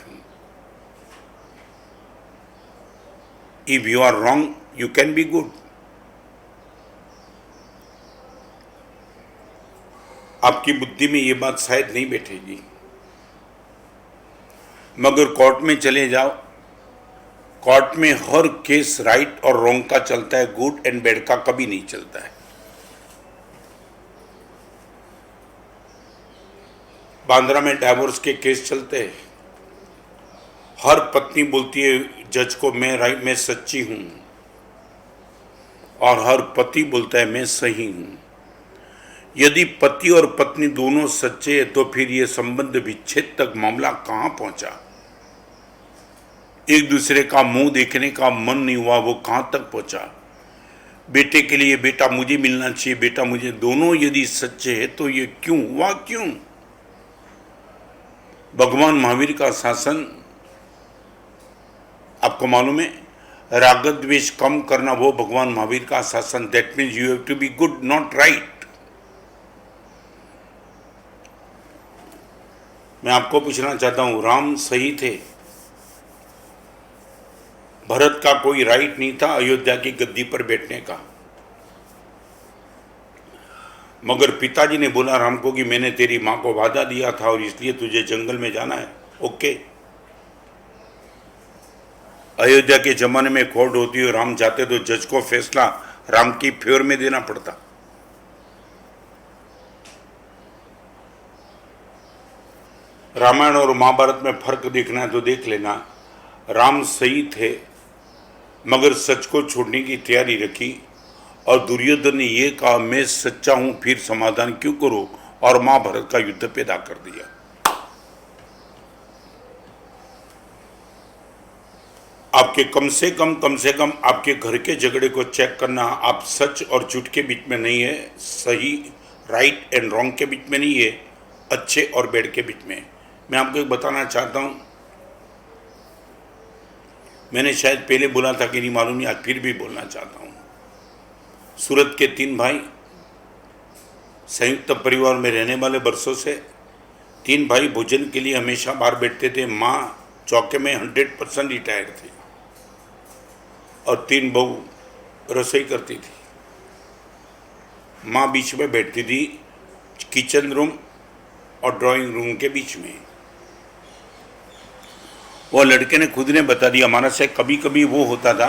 if you are wrong you can be good. आपकी बुद्धि में ये बात शायद नहीं बैठेगी, मगर कोर्ट में चले जाओ, कोर्ट में हर केस राइट और रॉन्ग का चलता है, गुड एंड बैड का कभी नहीं चलता है। बांद्रा में डाइवोर्स के केस चलते हैं, हर पत्नी बोलती है जज को मैं राइट, मैं सच्ची हूं, और हर पति बोलता है मैं सही हूं। यदि पति और पत्नी दोनों सच्चे हैं तो फिर ये संबंध विच्छेद तक मामला कहां पहुंचा। एक दूसरे का मुंह देखने का मन नहीं हुआ, वो कहां तक पहुंचा। बेटे के लिए बेटा मुझे मिलना चाहिए, बेटा मुझे, दोनों यदि सच्चे हैं तो ये क्यों हुआ, क्यों। भगवान महावीर का शासन आपको मालूम है, राग द्वेष कम करना वो भगवान महावीर का शासन। That means you have to be good, not right. मैं आपको पूछना चाहता हूं, राम सही थे? भरत का कोई राइट नहीं था अयोध्या की गद्दी पर बैठने का, मगर पिताजी ने बोला राम को कि मैंने तेरी मां को वादा दिया था और इसलिए तुझे जंगल में जाना है। ओके। अयोध्या के जमाने में कोर्ट होती और राम जाते तो जज को फैसला राम की फेवर में देना पड़ता। रामायण और महाभारत में फर्क देखना है तो देख लेना। राम सही थे मगर सच को छोड़ने की तैयारी रखी, और दुर्योधन ने यह कहा मैं सच्चा हूं फिर समाधान क्यों करो, और महाभारत का युद्ध पैदा कर दिया। आपके कम से कम आपके घर के झगड़े को चेक करना। आप सच और झूठ के बीच में नहीं है, सही राइट एंड रॉन्ग के बीच में नहीं है, अच्छे और बैड के बीच में। मैं आपको एक बताना चाहता हूं, मैंने शायद पहले बोला था कि नहीं मालूम नहीं, आज फिर भी बोलना चाहता हूं। सूरत के 3 भाई संयुक्त परिवार में रहने वाले बरसों से। 3 भाई भोजन के लिए हमेशा बाहर बैठते थे। माँ चौके में 100% रिटायर्ड थी और 3 बहू रसोई करती थी। माँ बीच में बैठती थी, किचन रूम और ड्राइंग रूम के बीच में। वो लड़के ने खुद ने बता दिया, हमारा से कभी कभी वो होता था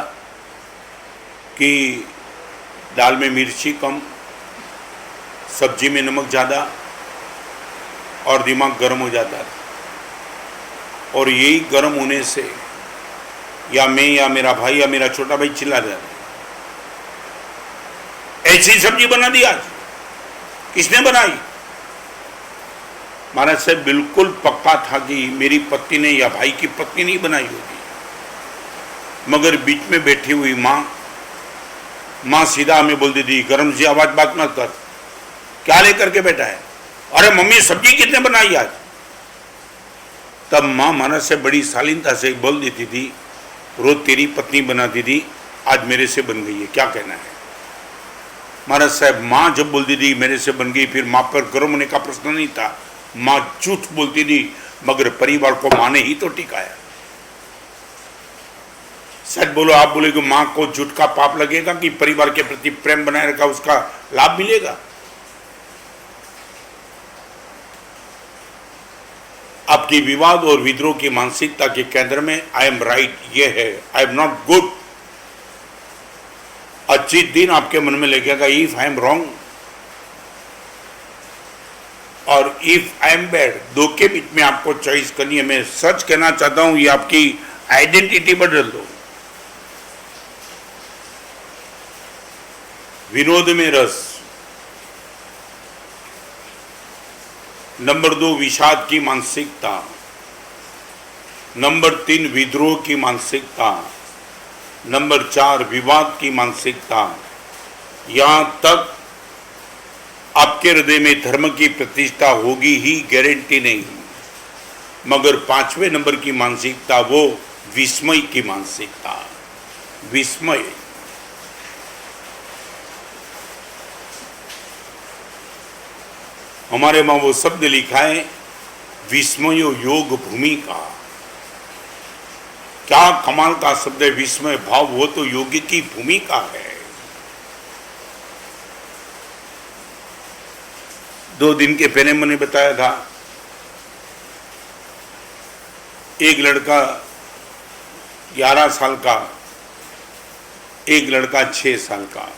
कि दाल में मिर्ची कम, सब्जी में नमक ज़्यादा और दिमाग गर्म हो जाता था। और यही गर्म होने से या मैं या मेरा भाई या मेरा छोटा भाई चिल्ला जाता, ऐसी सब्जी बना दी आज, किसने बनाई? महाराज साहब बिल्कुल पक्का था कि मेरी पत्नी ने या भाई की पत्नी नहीं बनाई होगी, मगर बीच में बैठी हुई माँ सीधा हमें बोलती थी गरम जी आवाज बात मत कर, क्या लेकर के बैठा है? अरे मम्मी सब्जी कितने बनाई आज? तब माँ महाराज से बड़ी शालीनता से बोल देती थी, रोज तेरी पत्नी बनाती थी, आज मेरे से बन गई है, क्या कहना है? महाराज साहब माँ जब बोलती थी मेरे से बन गई, फिर माँ पर गर्म होने का प्रश्न नहीं था। माँ झूठ बोलती थी मगर परिवार को माँ ने ही तो टिकाया। सच बोलो, आप बोले कि माँ को झूठ का पाप लगेगा कि परिवार के प्रति प्रेम बनाए रखा उसका लाभ मिलेगा? आपकी विवाद और विद्रोह की मानसिकता के केंद्र में आई एम राइट ये है, आई एम नॉट गुड। अच्छी दिन आपके मन में लगेगा इफ आई एम रॉन्ग और इफ आई एम बैड, दो के बीच में आपको चॉइस करनी है। मैं सच कहना चाहता हूं, ये आपकी आइडेंटिटी बदल दो। विनोद में रस, नंबर 2 विषाद की मानसिकता, नंबर 3 विद्रोह की मानसिकता, नंबर 4 विवाद की मानसिकता। यहां तक आपके हृदय में धर्म की प्रतिष्ठा होगी ही गारंटी नहीं, मगर 5वें नंबर की मानसिकता वो विस्मय की मानसिकता। विस्मय, हमारे मां वो शब्द लिखा है विस्मयो योग भूमि का। क्या कमाल का शब्द है विस्मय भाव, वो तो योग की भूमिका है। 2 दिन के पहले मैंने बताया था, एक लड़का 11 साल का, एक लड़का 6 साल का।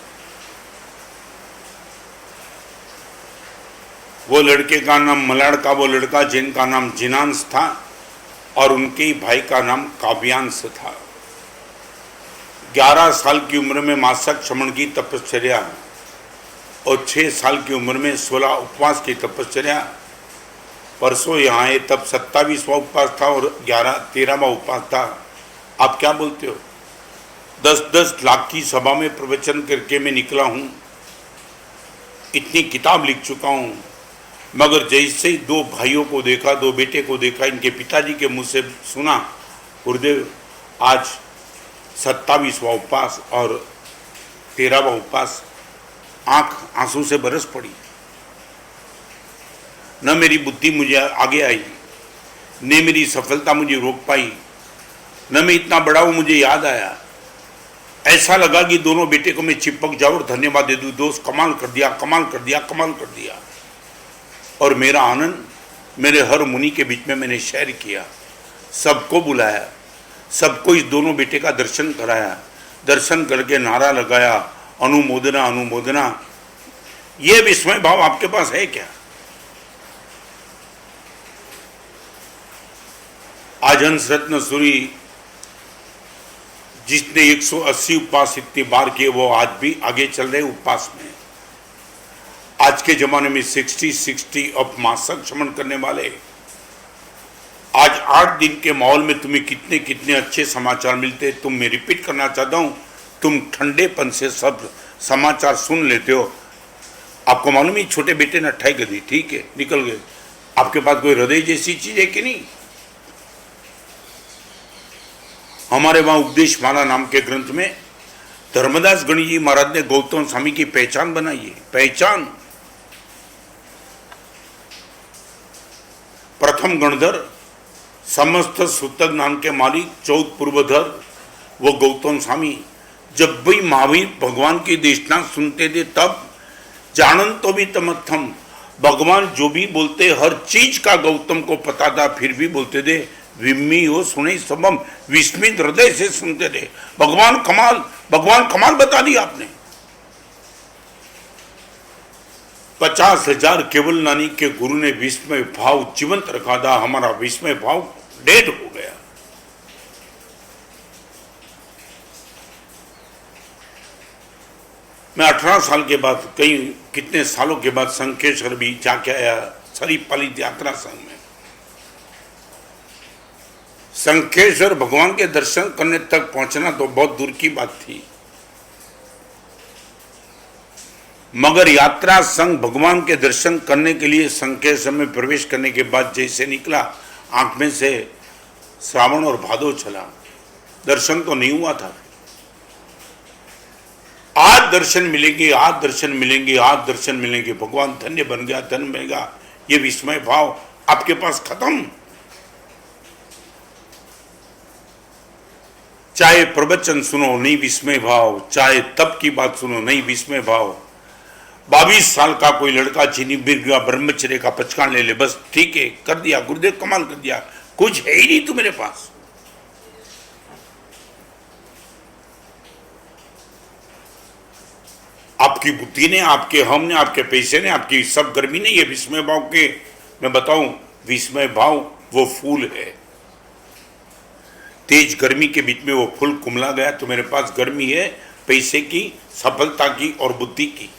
वो लड़के का नाम मलाड़ का वो लड़का जिनका नाम जिनांश था और उनके ही भाई का नाम काव्यांश था। 11 साल की उम्र में मासक श्रवण की तपश्चर्या और 6 साल की उम्र में 16 उपवास की तपश्चर्या। परसों यहाँ आए तब 27वां उपवास था और 13वां उपवास था। आप क्या बोलते हो? 10-10 लाख की सभा में प्रवचन करके मैं निकला हूँ, इतनी किताब लिख चुका हूँ, मगर जैसे ही 2 भाइयों को देखा, 2 बेटे को देखा, इनके पिताजी के मुंह से सुना, गुरुदेव आज 27वां उपवास और 13वां उपवास आंख आंसू से बरस पड़ी। न मेरी बुद्धि मुझे आगे आई, न मेरी सफलता मुझे रोक पाई, न मैं इतना बड़ा हूं मुझे याद आया। ऐसा लगा कि दोनों बेटे को मैं चिपक जाऊं और धन्यवाद दे दूं, दोस्त कमाल कर दिया, कमाल कर दिया, कमाल कर दिया। और मेरा आनंद मेरे हर मुनि के बीच में मैंने शेयर किया, सबको बुलाया, सबको इस दोनों बेटे का दर्शन कराया, दर्शन करके नारा लगाया, अनुमोदना अनुमोदना। ये विस्मय भाव आपके पास है क्या? आज हंस रत्न सूरी जिसने 180 उपवास इतनी बार किए वो आज भी आगे चल रहे उपवास में। आज के जमाने में 60 अब मासक श्रमण करने वाले, आज 8 दिन के माहौल में तुम्हें कितने कितने अच्छे समाचार मिलते हैं। मैं रिपीट करना चाहता हूं, तुम ठंडेपन से सब समाचार सुन लेते हो। आपको मालूम है छोटे बेटे ने 28 कर दी, ठीक है, निकल गए। आपके पास कोई हृदय जैसी चीज है कि नहीं? हमारे वहां उपदेश माला नाम के ग्रंथ में धर्मदास गणी जी महाराज ने गौतम स्वामी की पहचान बनाई है। पहचान, प्रथम गणधर, समस्त सूतक नाम के मालिक, 14 पूर्वधर वो गौतम स्वामी। जब भी महावीर भगवान की देशना सुनते थे तब जानन तो भी तमत्थम, भगवान जो भी बोलते हर चीज का गौतम को पता था, फिर भी बोलते थे विम्मी हो सुने सबम, विस्मित हृदय से सुनते थे। भगवान कमाल, भगवान कमाल बता दिया आपने। 50,000 केवल नानी के गुरु ने विस्मय भाव जीवंत रखा था, हमारा विस्मय भाव डेड हो गया। मैं 18 साल के बाद, कई कितने सालों के बाद शंखेश्वर भी जाके आया, शरीफ पालित यात्रा संघ में। शंखेश्वर भगवान के दर्शन करने तक पहुंचना तो बहुत दूर की बात थी, मगर यात्रा संघ भगवान के दर्शन करने के लिए शंखेश्वर में प्रवेश करने के बाद जैसे निकला, आंख में से श्रावण और भादो चला, दर्शन तो नहीं हुआ था। आज दर्शन मिलेंगे, आज दर्शन मिलेंगे, आज दर्शन मिलेंगे, भगवान धन्य बन गया, धन मिलेगा, ये विस्मय भाव आपके पास खत्म। चाहे प्रवचन सुनो नहीं विस्मय भाव, चाहे तप की बात सुनो नहीं विस्मय भाव। 22 साल का कोई लड़का चीनी बिरगा ब्रह्मचर्य का पचकान ले ले, बस ठीक है, कर दिया, गुरुदेव कमाल कर दिया, कुछ है ही नहीं तू मेरे पास। आपकी बुद्धि ने, आपके हम ने, आपके पैसे ने, आपकी सब गर्मी ने, ये विस्मय भाव के, मैं बताऊं, विस्मय भाव वो फूल है। तेज गर्मी के बीच में वो फूल कुमला गया तो मेरे पास गर्मी है पैसे की, सफलता की और बुद्धि की।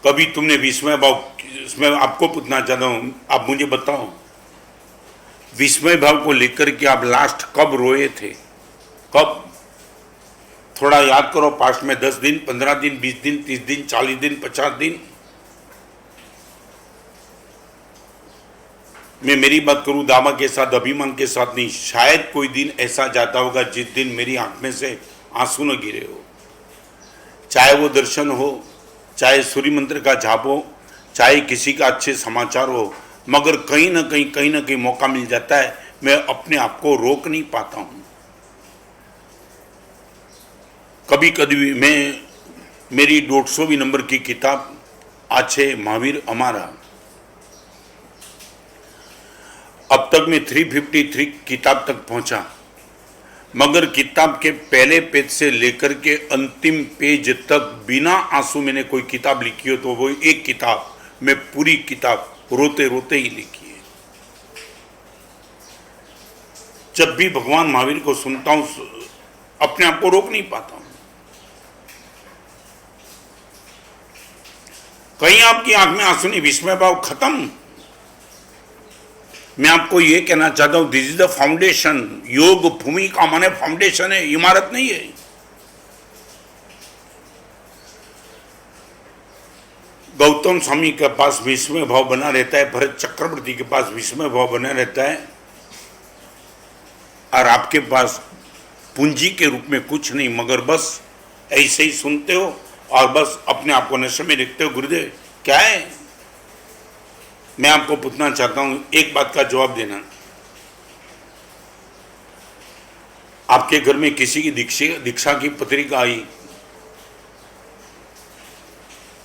कभी तुमने विस्मय भाव, मैं आपको पूछना चाहता हूं, आप मुझे बताओ विस्मय भाव को लेकर के आप लास्ट कब रोए थे? कब? थोड़ा याद करो, पास्ट में 10 दिन, 15 दिन, 20 दिन, 30 दिन, 40 दिन, 50 दिन। मैं मेरी बात करूं दावा के साथ, अभिमान के साथ नहीं, शायद कोई दिन ऐसा जाता होगा जिस दिन मेरी आंख में से आंसू न गिरे हो। चाहे वो दर्शन हो, चाहे सूर्य मंत्र का जाप हो, चाहे किसी का अच्छे समाचार हो, मगर कहीं ना कहीं मौका मिल जाता है, मैं अपने आप को रोक नहीं पाता हूं। कभी कभी मैं, मेरी 150वीं नंबर की किताब आछे महावीर हमारा, अब तक मैं 353 किताब तक पहुंचा, मगर किताब के पहले पेज से लेकर के अंतिम पेज तक बिना आंसू मैंने कोई किताब लिखी हो तो वो एक किताब, मैं पूरी किताब रोते रोते ही लिखी है। जब भी भगवान महावीर को सुनता हूं अपने आप को रोक नहीं पाता हूं। कहीं आपकी आंख में आंसू नहीं, विस्मय भाव खत्म। मैं आपको यह कहना चाहता हूं, दिस इज द फाउंडेशन। योग भूमि का माने फाउंडेशन है, इमारत नहीं है। गौतम स्वामी के पास विस्मय भाव बना रहता है, भरत चक्रवर्ती के पास विस्मय भाव बना रहता है, और आपके पास पूंजी के रूप में कुछ नहीं, मगर बस ऐसे ही सुनते हो और बस अपने आप को नशे में देखते हो। गुरुदेव क्या है? मैं आपको पूछना चाहता हूं, एक बात का जवाब देना। आपके घर में किसी की दीक्षा की पत्रिका आई,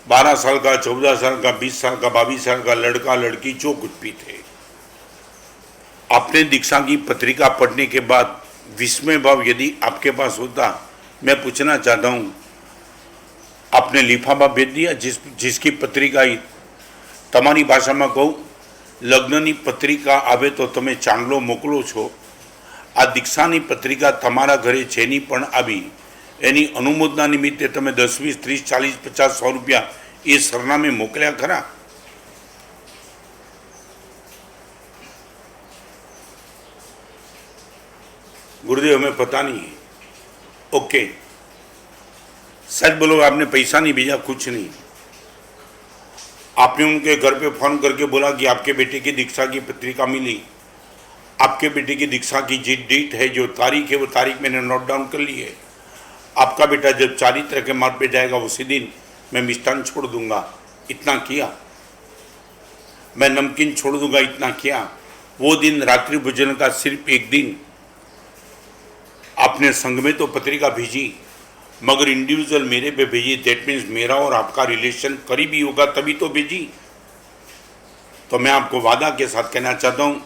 12 साल का, 14 साल का, 20 साल का, 22 साल का लड़का लड़की जो कुछ भी थे, आपने दीक्षा की पत्रिका पढ़ने के बाद विस्मय भाव यदि आपके पास होता, मैं पूछना चाहता हूं, आपने लिफाफा भेज दिया जिसकी पत्रिका आई? તમારી ભાષામાં કહું, લગ્નની પત્રિકા આવે તો તમે ચાંદલો મોકલો છો, આ દીક્ષાની પત્રિકા તમારા ઘરે જેની પણ આવી એની અનુમોદના નિમિત્તે તમે 10, 20, 30, 40, 50, 100 રૂપિયા એ સરનામે મોકલ્યા ખરા? गुरुदेव हमें पता नहीं है। ओके, सच बोलो, आपने पैसा नहीं भेजा, कुछ नहीं। आपने उनके घर पे फोन करके बोला कि आपके बेटे की दीक्षा की पत्रिका मिली, आपके बेटे की दीक्षा की जो डेट है, जो तारीख है, वो तारीख मैंने नोट डाउन कर ली है। आपका बेटा जब चारित्र के मार्ग पे जाएगा उसी दिन मैं मिष्ठान छोड़ दूंगा, इतना किया। मैं नमकीन छोड़ दूंगा, इतना किया। वो दिन रात्रि भोजन का सिर्फ एक दिन आपने संघ में तो पत्रिका भेजी, मगर इंडिविजुअल मेरे पे भेजी। दैट मीन्स मेरा और आपका रिलेशन करीबी होगा तभी तो भेजी। तो मैं आपको वादा के साथ कहना चाहता हूँ,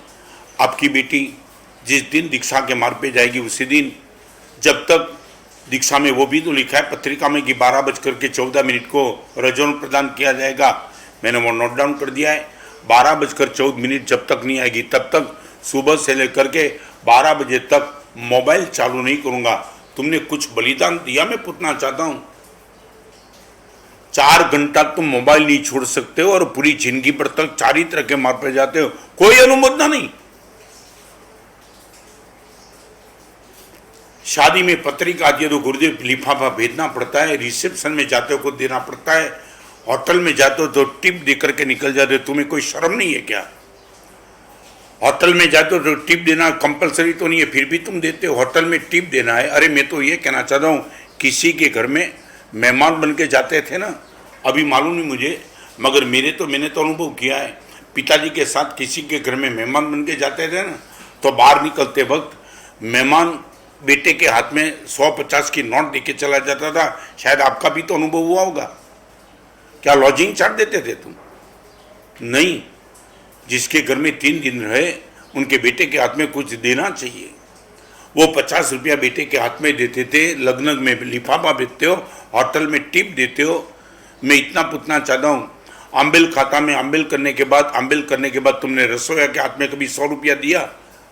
आपकी बेटी जिस दिन दीक्षा के मार्ग पे जाएगी उसी दिन, जब तक दीक्षा में वो भी तो लिखा है पत्रिका में कि 12:14 को रजोन प्रदान किया जाएगा, मैंने वो नोट डाउन कर दिया है। 12:14 जब तक नहीं आएगी तब तक सुबह से लेकर के 12 बजे तक मोबाइल चालू नहीं करूंगा। तुमने कुछ बलिदान दिया, मैं पूछना चाहता हूं। 4 घंटा तुम मोबाइल नहीं छोड़ सकते हो और पूरी जिंदगी पर तक चारित्र के मार्ग पे जाते हो, कोई अनुमोदना नहीं। शादी में पत्रिका आती है तो गुरुदेव लिफाफा भेजना पड़ता है, रिसेप्शन में जाते हो को देना पड़ता है, होटल में जाते हो तो टिप दे करके निकल जाते हो। तुम्हें कोई शर्म नहीं है क्या? होटल में जाते हो तो टिप देना कंपलसरी तो नहीं है, फिर भी तुम देते हो। होटल में टिप देना है। अरे मैं तो ये कहना चाहता हूँ, किसी के घर में मेहमान बन के जाते थे ना, अभी मालूम नहीं मुझे, मगर मैंने तो अनुभव किया है। पिताजी के साथ किसी के घर में मेहमान बन के जाते थे ना, तो बाहर निकलते वक्त मेहमान बेटे के हाथ में 100-50 की नोट देके चला जाता था। शायद आपका भी तो अनुभव हुआ होगा। क्या लॉजिंग चार्ज देते थे तुम? नहीं। जिसके घर में 3 दिन रहे उनके बेटे के हाथ में कुछ देना चाहिए। वो 50 रुपया बेटे के हाथ में देते थे, लग्न में लिफाफा भेजते हो, होटल में टिप देते हो। मैं इतना पूछना चाहता हूँ, आम्बिल खाता में आम्बिल करने के बाद तुमने रसोईया के हाथ में कभी 100 रुपया दिया?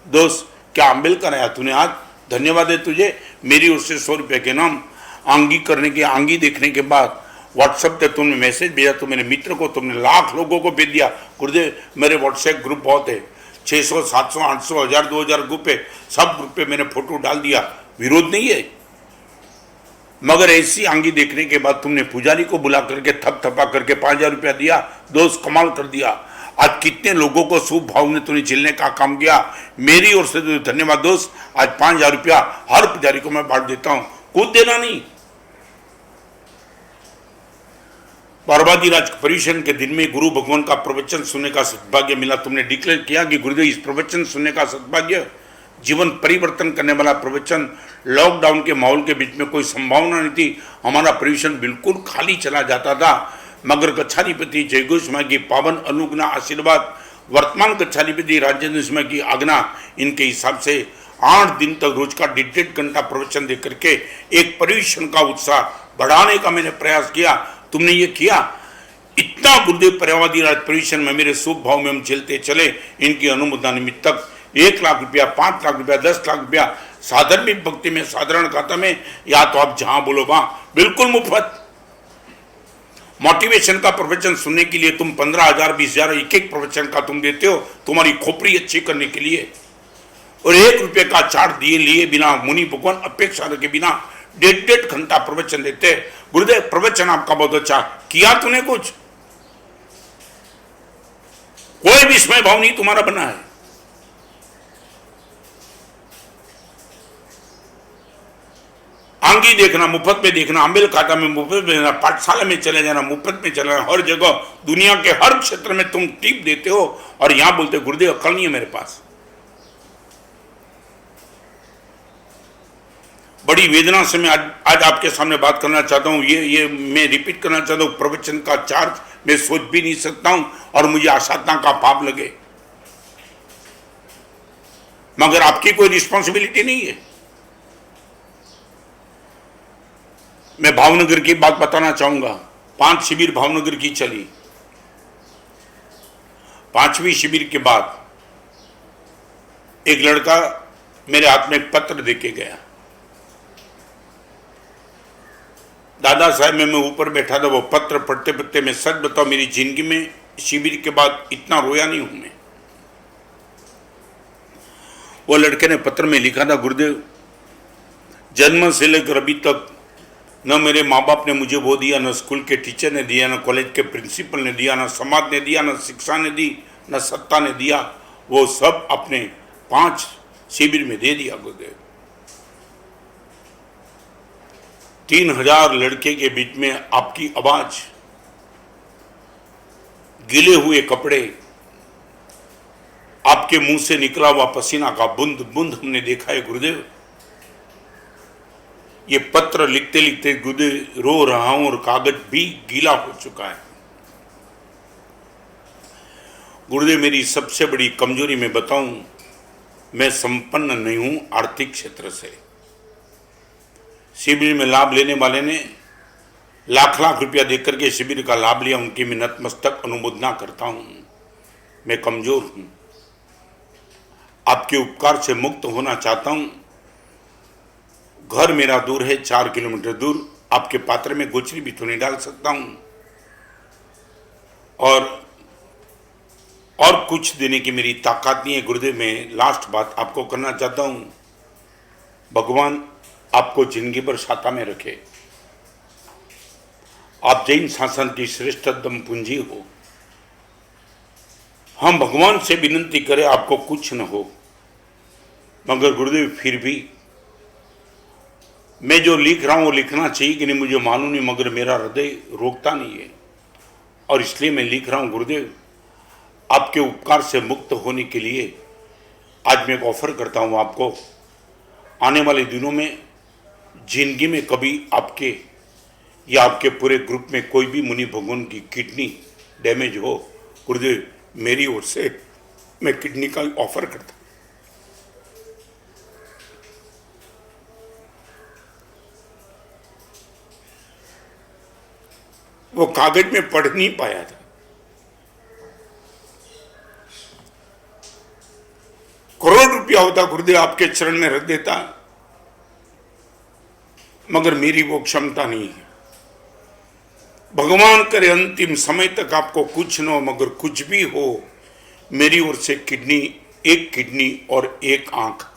दोस्त, क्या आम्बिल कराया तूने? आज धन्यवाद है तुझे, मेरी ओर से 100 रुपये के नाम। आंगी देखने के बाद व्हाट्सएप पे तुमने मैसेज भेजा तो मेरे मित्र को तुमने लाख लोगों को भेज दिया। गुरुदेव मेरे व्हाट्सएप ग्रुप बहुत है, 600, 700, 800, 1000, 2000 ग्रुप है, सब ग्रुप पे मैंने फोटो डाल दिया, विरोध नहीं है। मगर ऐसी आंगी देखने के बाद तुमने पुजारी को बुला करके थपथपा करके 5000 रुपया दिया। दोस्त कमाल कर दिया। आज कितने लोगों को शुभ भाव ने तूने झेलने का काम किया। मेरी ओर से तो धन्यवाद दोस्त। आज 5000 रुपया हर पुजारी को मैं बांट देता हूँ, कुछ देना नहीं। पार्वतीराज पर्यूषण के दिन में गुरु भगवान का प्रवचन सुनने का सद्भाग्य मिला। तुमने डिक्लेयर किया कि गुरुदेव इस प्रवचन सुनने का सद्भाग्य, जीवन परिवर्तन करने वाला प्रवचन। लॉकडाउन के माहौल के बीच में कोई संभावना नहीं थी, हमारा पर्यूषण बिल्कुल खाली चला जाता था। मगर गच्छाधिपति जयघोष माँ की पावन अनुज्ञा आशीर्वाद, वर्तमान गच्छाधिपति राजेंद्र सिंह की आज्ञा, इनके हिसाब से 8 दिन तक रोज का 1.5 घंटा प्रवचन दे करके एक पर्यूषण का उत्साह बढ़ाने का मैंने प्रयास किया। तुमने ये किया। इतना गुरुदेव पर्यावादीराज पर्यूषण में मेरे शुभ भाव में हम झेलते चले। इनकी अनुमोदना निमित्त तक 1 लाख रुपया, 5 लाख रुपया, 10 लाख रुपया साधारण भक्ति में, साधारण खाता में, या तो आप जहां बोलो वहां, बिल्कुल मुफ्त। मोटिवेशन का प्रवचन सुनने के लिए तुम 15,000, 20,000 एक प्रवचन का तुम देते हो, तुम्हारी खोपड़ी अच्छी करने के लिए। और 1 रुपये का चार्ट दिए लिए बिना, मुनि भगवान अपेक्षा के बिना 1.5 घंटा प्रवचन देते। गुरुदेव प्रवचन आपका बहुत अच्छा किया, तूने कुछ कोई भी स्मय भाव नहीं तुम्हारा बना है। आंगी देखना मुफ्त में देखना, अम्बिल खाता में मुफ्त में देखना, पाठशाला में चले जाना मुफ्त में चले जाना, हर जगह दुनिया के हर क्षेत्र में तुम टिप देते हो और यहां बोलते हो गुरुदेव अक्ल नहीं है मेरे पास। बड़ी वेदना से मैं आज आपके सामने बात करना चाहता हूं। ये मैं रिपीट करना चाहता हूं, प्रवचन का चार्ज मैं सोच भी नहीं सकता हूं और मुझे आसाधना का पाप लगे, मगर आपकी कोई रिस्पॉन्सिबिलिटी नहीं है। मैं भावनगर की बात बताना चाहूंगा। 5 शिविर भावनगर की चली। 5वीं शिविर के बाद एक लड़का मेरे हाथ में पत्र देके गया। दादा साहब मैं ऊपर बैठा था, वो पत्र पढ़ते पढ़ते मैं सच बताऊं मेरी जिंदगी में शिविर के बाद इतना रोया नहीं हूं मैं। वो लड़के ने पत्र में लिखा था, गुरुदेव जन्म से लेकर अभी तक न मेरे माँ बाप ने मुझे वो दिया, न स्कूल के टीचर ने दिया, न कॉलेज के प्रिंसिपल ने दिया, न समाज ने दिया, न शिक्षा ने दी, न सत्ता ने दिया, वो सब अपने 5 शिविर में दे दिया गुरुदेव। 3000 लड़के के बीच में आपकी आवाज, गिले हुए कपड़े, आपके मुंह से निकला हुआ पसीना का बूंद बूंद हमने देखा है गुरुदेव। ये पत्र लिखते लिखते गुरुदेव रो रहा हूं और कागज भी गीला हो चुका है। गुरुदेव मेरी सबसे बड़ी कमजोरी मैं बताऊं, मैं संपन्न नहीं हूं आर्थिक क्षेत्र से। शिविर में लाभ लेने वाले ने लाख लाख रुपया देकर के शिविर का लाभ लिया, उनकी मैं नतमस्तक अनुमोदना करता हूं। मैं कमजोर हूं, आपके उपकार से मुक्त होना चाहता हूं। घर मेरा दूर है, 4 किलोमीटर दूर, आपके पात्र में गोचरी भी तो नहीं डाल सकता हूं। और कुछ देने की मेरी ताकत नहीं है गुरुदेव। मैं लास्ट बात आपको करना चाहता हूं, भगवान आपको जिंदगी भर छाता में रखे। आप जैन शासन की श्रेष्ठतम पूंजी हो। हम भगवान से विनती करें आपको कुछ न हो, मगर गुरुदेव फिर भी मैं जो लिख रहा हूं वो लिखना चाहिए कि नहीं मुझे मालूम नहीं, मगर मेरा हृदय रोकता नहीं है और इसलिए मैं लिख रहा हूं। गुरुदेव आपके उपकार से मुक्त होने के लिए आज मैं एक ऑफर करता हूं आपको। आने वाले दिनों में जिंदगी में कभी आपके या आपके पूरे ग्रुप में कोई भी मुनि भगवान की किडनी डैमेज हो, गुरुदेव मेरी ओर से मैं किडनी का ऑफर करता हूं। वो कागज में पढ़ नहीं पाया था। करोड़ रुपया होता गुरुदेव आपके चरण में रख देता, मगर मेरी वो क्षमता नहीं है। भगवान करे अंतिम समय तक आपको कुछ न हो, मगर कुछ भी हो मेरी ओर से एक किडनी और एक आंख।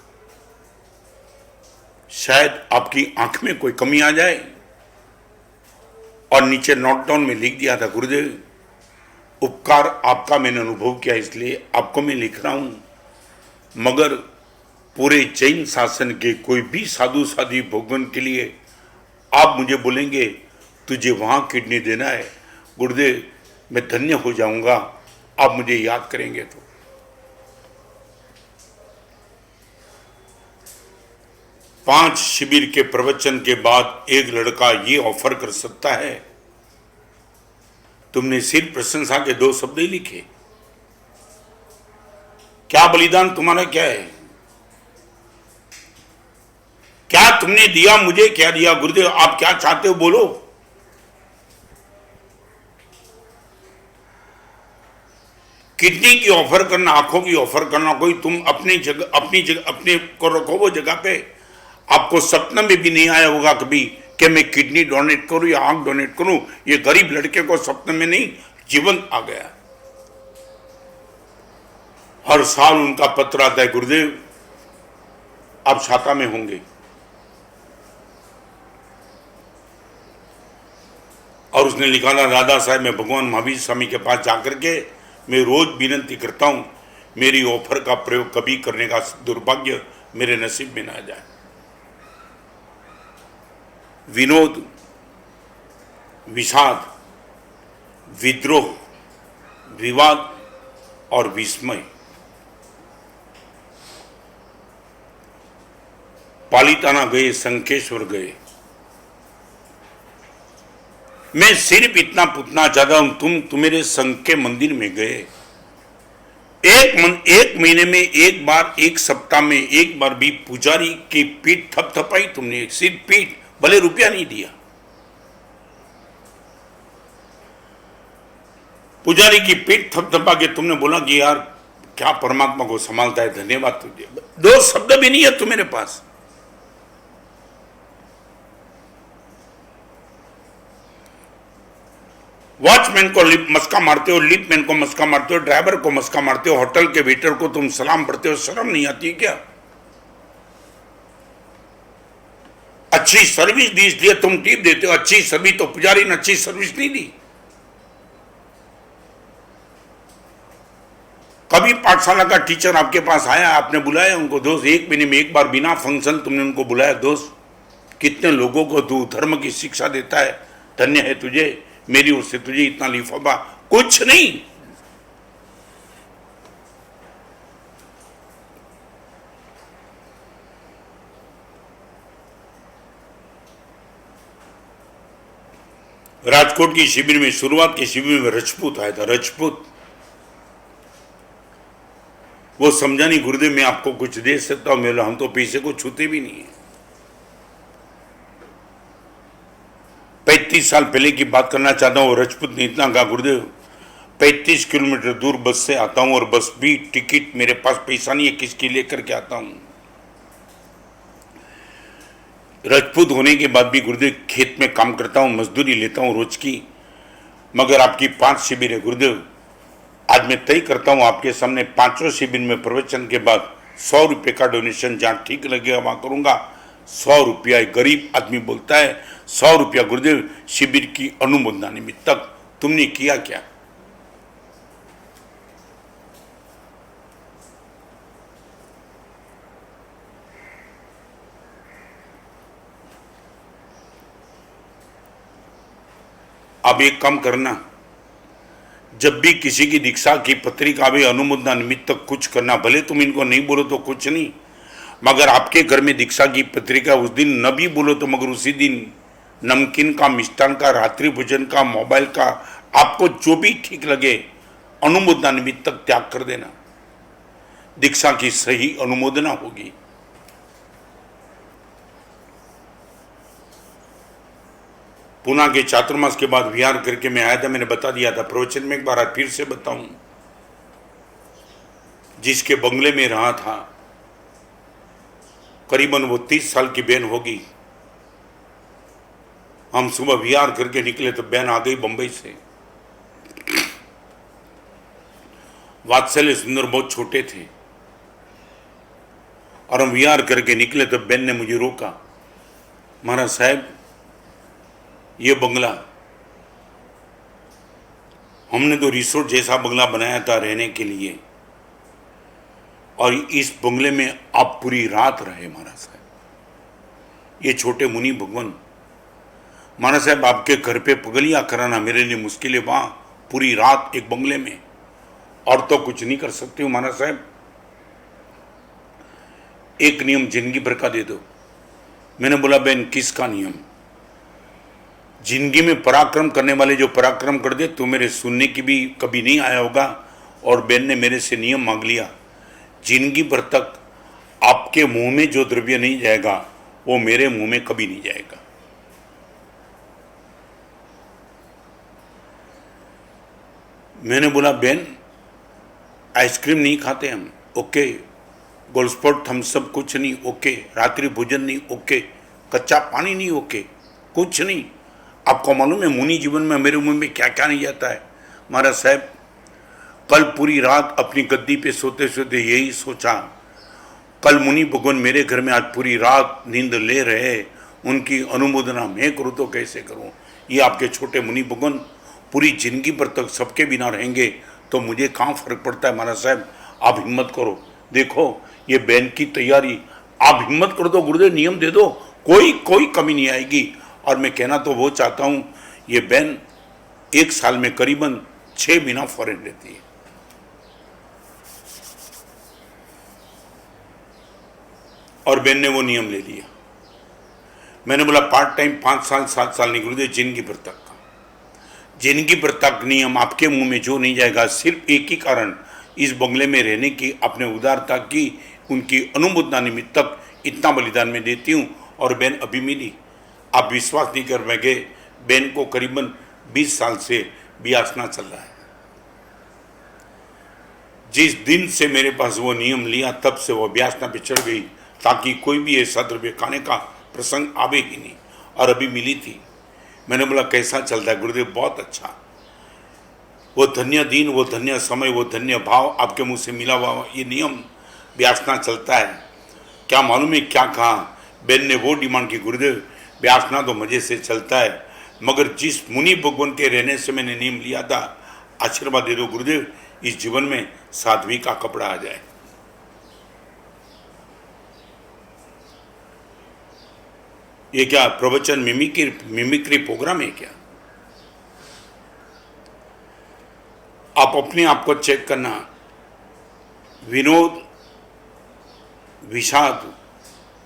शायद आपकी आंख में कोई कमी आ जाए। और नीचे नोट डाउन में लिख दिया था, गुरुदेव उपकार आपका मैंने अनुभव किया इसलिए आपको मैं लिख रहा हूं, मगर पूरे जैन शासन के कोई भी साधु साध्वी भगवान के लिए आप मुझे बोलेंगे तुझे वहां किडनी देना है, गुरुदेव मैं धन्य हो जाऊंगा, आप मुझे याद करेंगे तो। पांच शिविर के प्रवचन के बाद एक लड़का ये ऑफर कर सकता है, तुमने सिर्फ प्रशंसा के 2 शब्द ही लिखे। क्या बलिदान तुम्हारा क्या है? क्या तुमने दिया मुझे? क्या दिया गुरुदेव? आप क्या चाहते हो बोलो। किडनी की ऑफर करना, आंखों की ऑफर करना, कोई तुम अपनी जगह अपने को रखो वो जगह पे। आपको सपने में भी नहीं आया होगा कभी कि मैं किडनी डोनेट करूं या आंख डोनेट करूं। ये गरीब लड़के को सपने में नहीं, जीवंत आ गया। हर साल उनका पत्र आता है, गुरुदेव आप छाता में होंगे। और उसने लिखा था, दादा साहब मैं भगवान महावीर स्वामी के पास जाकर के मैं रोज विनती करता हूं, मेरी ऑफर का प्रयोग कभी करने का दुर्भाग्य मेरे नसीब में ना जाए। विनोद, विषाद, विद्रोह, विवाद और विस्मय, पालिताना गए, संकेश्वर गए। मैं सिर्फ इतना पूछना चाहता हूं, तुम मेरे संघ के मंदिर में गए? एक महीने में एक बार, एक सप्ताह में एक बार भी पुजारी की पीठ थपथपाई तुमने? सिर्फ पीठ, भले रुपया नहीं दिया। पुजारी की पीठ थपथपा के तुमने बोला कि यार क्या परमात्मा को संभालता है, धन्यवाद तुझे। दो शब्द भी नहीं है तुम्हारे पास। वॉचमैन को मस्का मारते हो, लिफ्टमैन को मस्का मारते हो, ड्राइवर को मस्का मारते हो, होटल के वेटर को तुम सलाम पढ़ते हो। शर्म नहीं आती क्या? अच्छी सर्विस दी इसलिए तुम टिप देते हो। अच्छी सर्विस तो पुजारी ने अच्छी सर्विस नहीं दी। कभी पाठशाला का टीचर आपके पास आया, आपने बुलाया उनको? दोस्त, एक महीने में एक बार बिना फंक्शन तुमने उनको बुलाया? दोस्त, कितने लोगों को तू धर्म की शिक्षा देता है, धन्य है तुझे, मेरी ओर से तुझे इतना लिफाफा। कुछ नहीं। राजकोट की शिविर में, शुरुआत के शिविर में राजपूत आया था। राजपूत वो समझा नहीं, गुरुदेव मैं आपको कुछ दे सकता हूं? मेरे हम तो पैसे को छूते भी नहीं है। 35 साल पहले की बात करना चाहता हूं। राजपूत ने इतना कहा, गुरुदेव 35 किलोमीटर दूर बस से आता हूं और बस भी टिकट मेरे पास पैसा नहीं है, किसकी लेकर के आता हूं। राजपूत होने के बाद भी गुरुदेव खेत में काम करता हूं, मजदूरी लेता हूं रोज की, मगर आपकी 5 शिविर है गुरुदेव। आज मैं तय करता हूं आपके सामने, 5वें शिविर में प्रवचन के बाद 100 रुपये का डोनेशन जहां ठीक लगेगा वहां करूंगा। 100 रुपया। एक गरीब आदमी बोलता है 100 रुपया गुरुदेव शिविर की अनुमोदना निमित्त। तक तुमने किया क्या? अब एक काम करना, जब भी किसी की दीक्षा की पत्रिका भी अनुमोदना निमित्त तक कुछ करना, भले तुम इनको नहीं बोलो तो कुछ नहीं, मगर आपके घर में दीक्षा की पत्रिका उस दिन न भी बोलो तो मगर उसी दिन नमकीन का, मिष्ठान का, रात्रि भोजन का, मोबाइल का, आपको जो भी ठीक लगे अनुमोदना निमित्त तक त्याग कर देना। दीक्षा की सही अनुमोदना होगी। पुणे के चातुर्मास के बाद विहार करके मैं आया था, मैंने बता दिया था प्रवचन में, एक बार फिर से बताऊं। जिसके बंगले में रहा था, करीबन वो 30 साल की बहन होगी। हम सुबह विहार करके निकले तो बहन आ गई बंबई से। वात्सल्य सुंदर बहुत छोटे थे और हम विहार करके निकले तो बहन ने मुझे रोका, महाराज साहब ये बंगला हमने तो रिसोर्ट जैसा बंगला बनाया था रहने के लिए, और इस बंगले में आप पूरी रात रहे महाराज साहब। ये छोटे मुनि भगवान, महाराज साहब आपके घर पे पगलियां कराना मेरे लिए मुश्किल है, वहां पूरी रात एक बंगले में, और तो कुछ नहीं कर सकते हो महाराज साहब। एक नियम जिंदगी भर का दे दो। मैंने बोला बहन किसका नियम? जिंदगी में पराक्रम करने वाले जो पराक्रम कर दे, तो मेरे सुनने की भी कभी नहीं आया होगा। और बहन ने मेरे से नियम मांग लिया, जिंदगी भर तक आपके मुंह में जो द्रव्य नहीं जाएगा वो मेरे मुंह में कभी नहीं जाएगा। मैंने बोला बहन आइसक्रीम नहीं खाते हम, ओके, गोल्ड स्पॉट थम्सअप कुछ नहीं, ओके, रात्रि भोजन नहीं, ओके, कच्चा पानी नहीं, ओके, कुछ नहीं। आपको मालूम है मुनि जीवन में मेरे मुंह में क्या क्या नहीं जाता है? महाराज साहब कल पूरी रात अपनी गद्दी पे सोते सोते यही सोचा, कल मुनि भगवान मेरे घर में आज पूरी रात नींद ले रहे, उनकी अनुमोदना मैं करूँ तो कैसे करूँ? ये आपके छोटे मुनि भगवान पूरी जिंदगी भर तक सबके बिना रहेंगे तो मुझे कहाँ फर्क पड़ता है महाराज साहब, आप हिम्मत करो, देखो ये बैन की तैयारी, आप हिम्मत करो तो गुरुदेव नियम दे दो, कोई कमी नहीं आएगी। और मैं कहना तो वो चाहता हूँ, ये बैन 1 साल में करीबन 6 महीना फॉरेन रहती है। और बैन ने वो नियम ले लिया। मैंने बोला पार्ट टाइम 5 साल 7 साल नहीं गुरुदेव, जिंदगी भर तक का, जिंदगी भर तक नियम आपके मुंह में जो नहीं जाएगा। सिर्फ एक ही कारण, इस बंगले में रहने की, अपने उदारता की, उनकी अनुमोदना निमित्त तक इतना बलिदान में देती हूँ। और बहन अभी मिली, आप विश्वास नहीं कर पाएंगे, बहन को करीबन 20 साल से ब्यासना चल रहा है। जिस दिन से मेरे पास वो नियम लिया तब से वो ब्यासना पे चढ़ गई, ताकि कोई भी ऐसा द्रव्य खाने का प्रसंग आवे ही नहीं। और अभी मिली थी, मैंने बोला कैसा चलता है गुरुदेव? बहुत अच्छा। वो धन्य दिन, वो धन्य समय, वो धन्य भाव आपके मुंह से मिला हुआ ये नियम ब्यासना चलता है। क्या मालूम है क्या कहा? बेन ने वो डिमांड की, गुरुदेव ब्यासना तो मजे से चलता है, मगर जिस मुनि भगवान के रहने से मैंने नियम लिया था, आशीर्वाद दे दो गुरुदेव, इस जीवन में साध्वी का कपड़ा आ जाए। ये क्या प्रवचन मिमिक्री प्रोग्राम है क्या? आप अपने आप को चेक करना। विनोद, विषाद,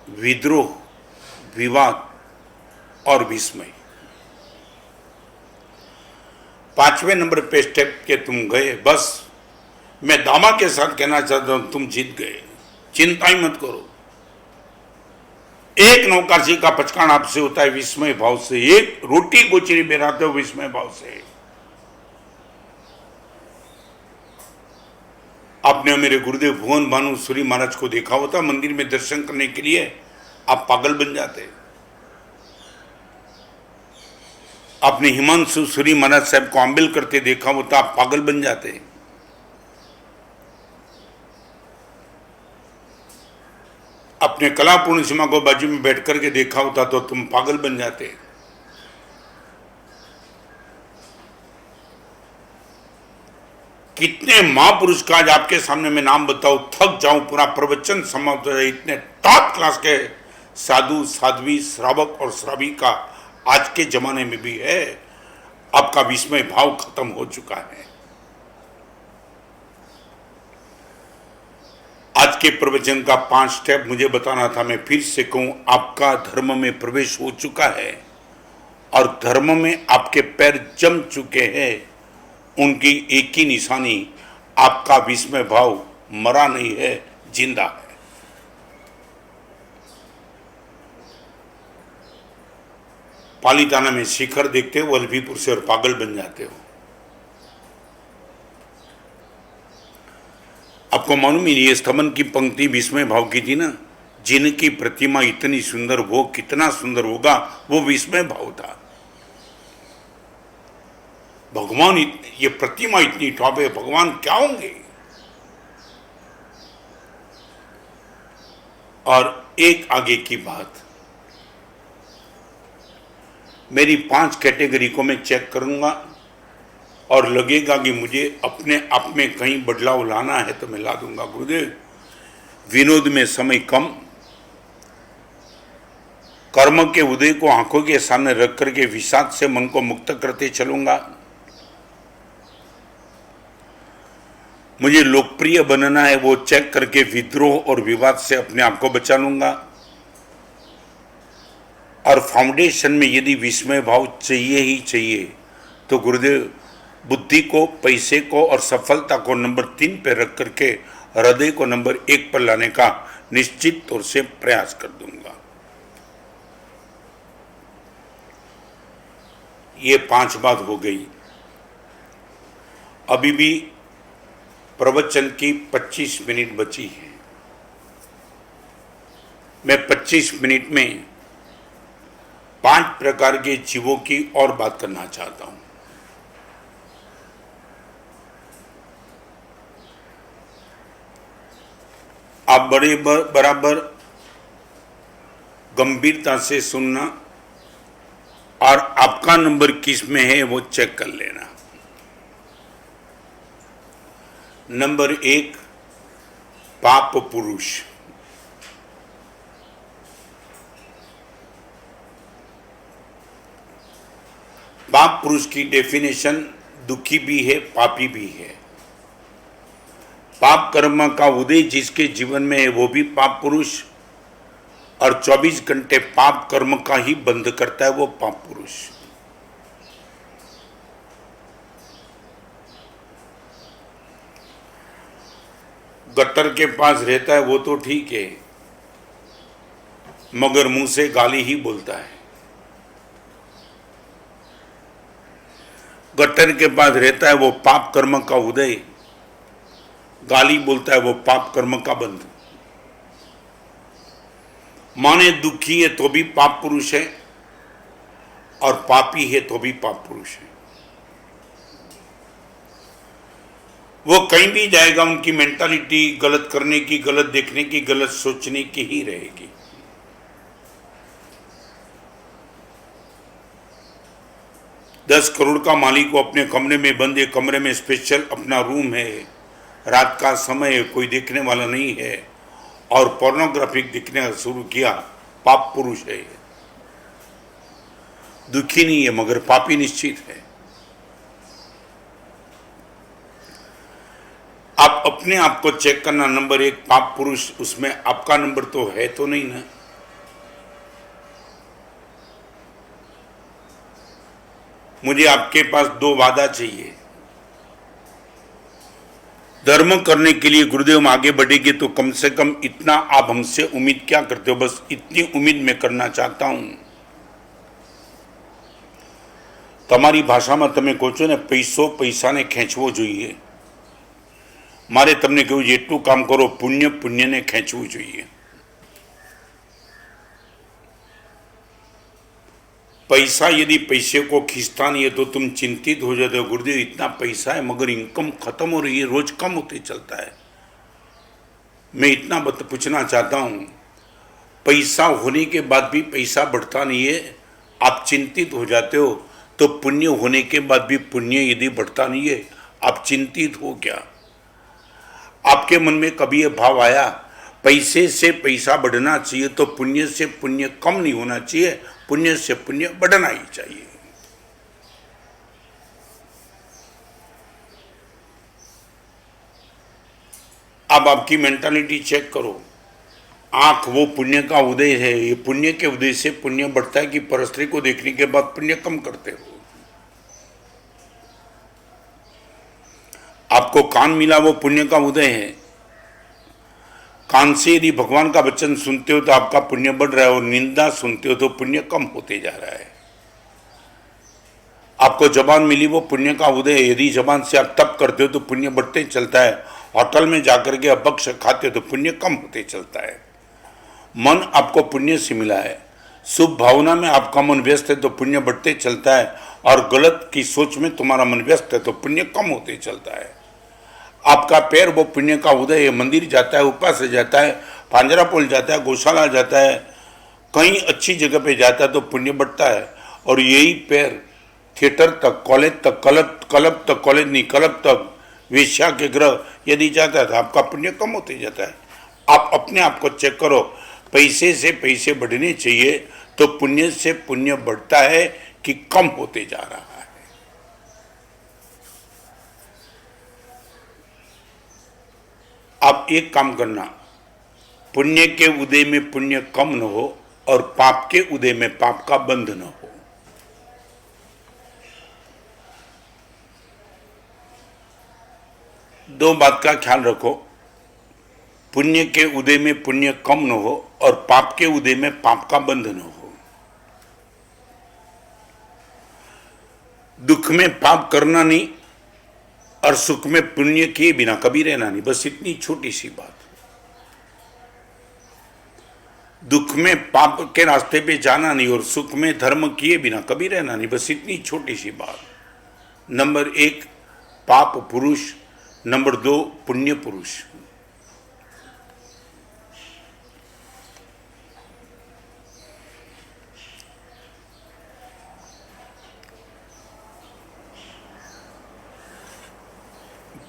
विद्रोह, विवाद और विस्मय, 5वें नंबर पे स्टेप के तुम गए। बस मैं दामा के साथ कहना चाहता हूं, तुम जीत गए, चिंता ही मत करो। एक नौकाशी का पचकान आपसे होता है विस्मय भाव से, एक रोटी गोचरी बेराते हो विस्मय भाव से। आपने मेरे गुरुदेव भुवन भानु सूरी महाराज को देखा होता मंदिर में दर्शन करने के लिए, आप पागल बन जाते। आपने हिमांशु सूरी महाराज साहब को आंबिल करते देखा होता, आप पागल बन जाते। अपने कला पूर्णिमा को बाजू में बैठ करके देखा होता तो तुम पागल बन जाते। कितने महापुरुष का आज आपके सामने मैं नाम बताऊं, थक जाऊं, पूरा प्रवचन समाप्त हो जाए। इतने टॉप क्लास के साधु, साध्वी, श्रावक और श्राविका आज के जमाने में भी है। आपका विस्मय भाव खत्म हो चुका है। आज के प्रवचन का 5 स्टेप मुझे बताना था, मैं फिर से कहूं, आपका धर्म में प्रवेश हो चुका है और धर्म में आपके पैर जम चुके हैं। उनकी एक ही निशानी, आपका विस्मय भाव मरा नहीं है, जिंदा है। पालीताना में शिखर देखते हो वल्लभीपुर से और पागल बन जाते हो। आपको मालूम ही ये स्तमन की पंक्ति विस्मय भाव की थी ना, जिनकी प्रतिमा इतनी सुंदर वो कितना सुंदर होगा, वो विस्मय भाव था। भगवान ये प्रतिमा इतनी टॉप है, भगवान क्या होंगे? और एक आगे की बात, मेरी 5 कैटेगरी को मैं चेक करूंगा और लगेगा कि मुझे अपने आप में कहीं बदलाव लाना है तो मैं ला दूंगा गुरुदेव। विनोद में समय कम, कर्म के उदय को आंखों के सामने रख करके विषाद से मन को मुक्त करते चलूंगा। मुझे लोकप्रिय बनना है, वो चेक करके विद्रोह और विवाद से अपने आप को बचा लूंगा। और फाउंडेशन में यदि विस्मय भाव चाहिए ही चाहिए तो गुरुदेव बुद्धि को, पैसे को और सफलता को नंबर 3 पे रख करके हृदय को नंबर 1 पर लाने का निश्चित तौर से प्रयास कर दूंगा। ये 5 बात हो गई। अभी भी प्रवचन की 25 मिनट बची है। मैं 25 मिनट में 5 प्रकार के जीवों की और बात करना चाहता हूं। आप बराबर गंभीरता से सुनना और आपका नंबर किस में है वो चेक कर लेना। नंबर 1, पाप पुरुष। पाप पुरुष की डेफिनेशन दुखी भी है, पापी भी है। पाप कर्म का उदय जिसके जीवन में है वो भी पाप पुरुष, और 24 घंटे पाप कर्म का ही बंद करता है वो पाप पुरुष। गटर के पास रहता है वो तो ठीक है, मगर मुंह से गाली ही बोलता है। गटर के पास रहता है वो पाप कर्म का उदय, गाली बोलता है वो पाप कर्म का बंध। माने दुखी है तो भी पाप पुरुष है, और पापी है तो भी पाप पुरुष है। वो कहीं भी जाएगा उनकी मेंटालिटी गलत करने की, गलत देखने की, गलत सोचने की ही रहेगी। दस करोड़ का मालिक को अपने कमरे में बंद है, कमरे में स्पेशल अपना रूम है, रात का समय है, कोई देखने वाला नहीं है, और पोर्नोग्राफिक दिखने शुरू किया, पाप पुरुष है। दुखी नहीं है मगर पापी निश्चित है। आप अपने आप को चेक करना। नंबर 1 पाप पुरुष, उसमें आपका नंबर तो है तो नहीं ना। मुझे आपके पास 2 वादा चाहिए। धर्म करने के लिए गुरुदेव हम आगे बढ़ेंगे तो कम से कम इतना आप हमसे उम्मीद क्या करते हो, बस इतनी उम्मीद मैं करना चाहता हूं। તમારી ભાષામાં તમે કહો છો ને, પૈસાને ખેંચવો જોઈએ। મારે તમને કહ્યું જેટલું કામ કરો પુણ્યને ખેંચવું જોઈએ। पैसा यदि पैसे को खींचता नहीं है तो तुम चिंतित हो जाते हो, गुरुदेव इतना पैसा है मगर इनकम खत्म हो रही है, रोज कम होते चलता है। मैं इतना पूछना चाहता हूं, पैसा होने के बाद भी पैसा बढ़ता नहीं है, आप चिंतित हो जाते हो, तो पुण्य होने के बाद भी पुण्य यदि बढ़ता नहीं है, आप चिंतित हो क्या? आपके मन में कभी यह भाव आया पैसे से पैसा बढ़ना चाहिए तो पुण्य से पुण्य कम नहीं होना चाहिए, पुण्य से पुण्य बढ़ना ही चाहिए? अब आपकी मेंटालिटी चेक करो। आंख वो पुण्य का उदय है, ये पुण्य के उदय से पुण्य बढ़ता है कि परस्त्री को देखने के बाद पुण्य कम करते हो? आपको कान मिला वो पुण्य का उदय है। कान से यदि भगवान का वचन सुनते हो तो आपका पुण्य बढ़ रहा है, और निंदा सुनते हो तो पुण्य कम होते जा रहा है। आपको जबान मिली वो पुण्य का उदय है, यदि जबान से आप तप करते हो तो पुण्य बढ़ते चलता है। होटल में जाकर के अभक्ष खाते हो तो पुण्य कम होते चलता है। मन आपको पुण्य से मिला है, शुभ भावना में आपका मन व्यस्त है तो पुण्य बढ़ते चलता है, और गलत की सोच में तुम्हारा मन व्यस्त है तो पुण्य कम होते चलता है। आपका पैर वो पुण्य का उदय है, मंदिर जाता है, उपास जाता है, पांजरापोल जाता है, गौशाला जाता है, कहीं अच्छी जगह पे जाता है तो पुण्य बढ़ता है। और यही पैर थिएटर तक, कॉलेज तक, क्लब तक, कॉलेज नहीं क्लब तक, वेश्या के ग्रह यदि जाता है तो आपका पुण्य कम होते जाता है। आप अपने आप को चेक करो, पैसे से पैसे बढ़ने चाहिए तो पुण्य से पुण्य बढ़ता है कि कम होते जा रहा है? आप एक काम करना, पुण्य के उदय में पुण्य कम न हो और पाप के उदय में पाप का बंध न हो। दो बात का ख्याल रखो, पुण्य के उदय में पुण्य कम न हो और पाप के उदय में पाप का बंध न हो। दुख में पाप करना नहीं और सुख में पुण्य किए बिना कभी रहना नहीं, बस इतनी छोटी सी बात। दुख में पाप के रास्ते पे जाना नहीं और सुख में धर्म किए बिना कभी रहना नहीं, बस इतनी छोटी सी बात। नंबर 1 पाप पुरुष, नंबर 2 पुण्य पुरुष।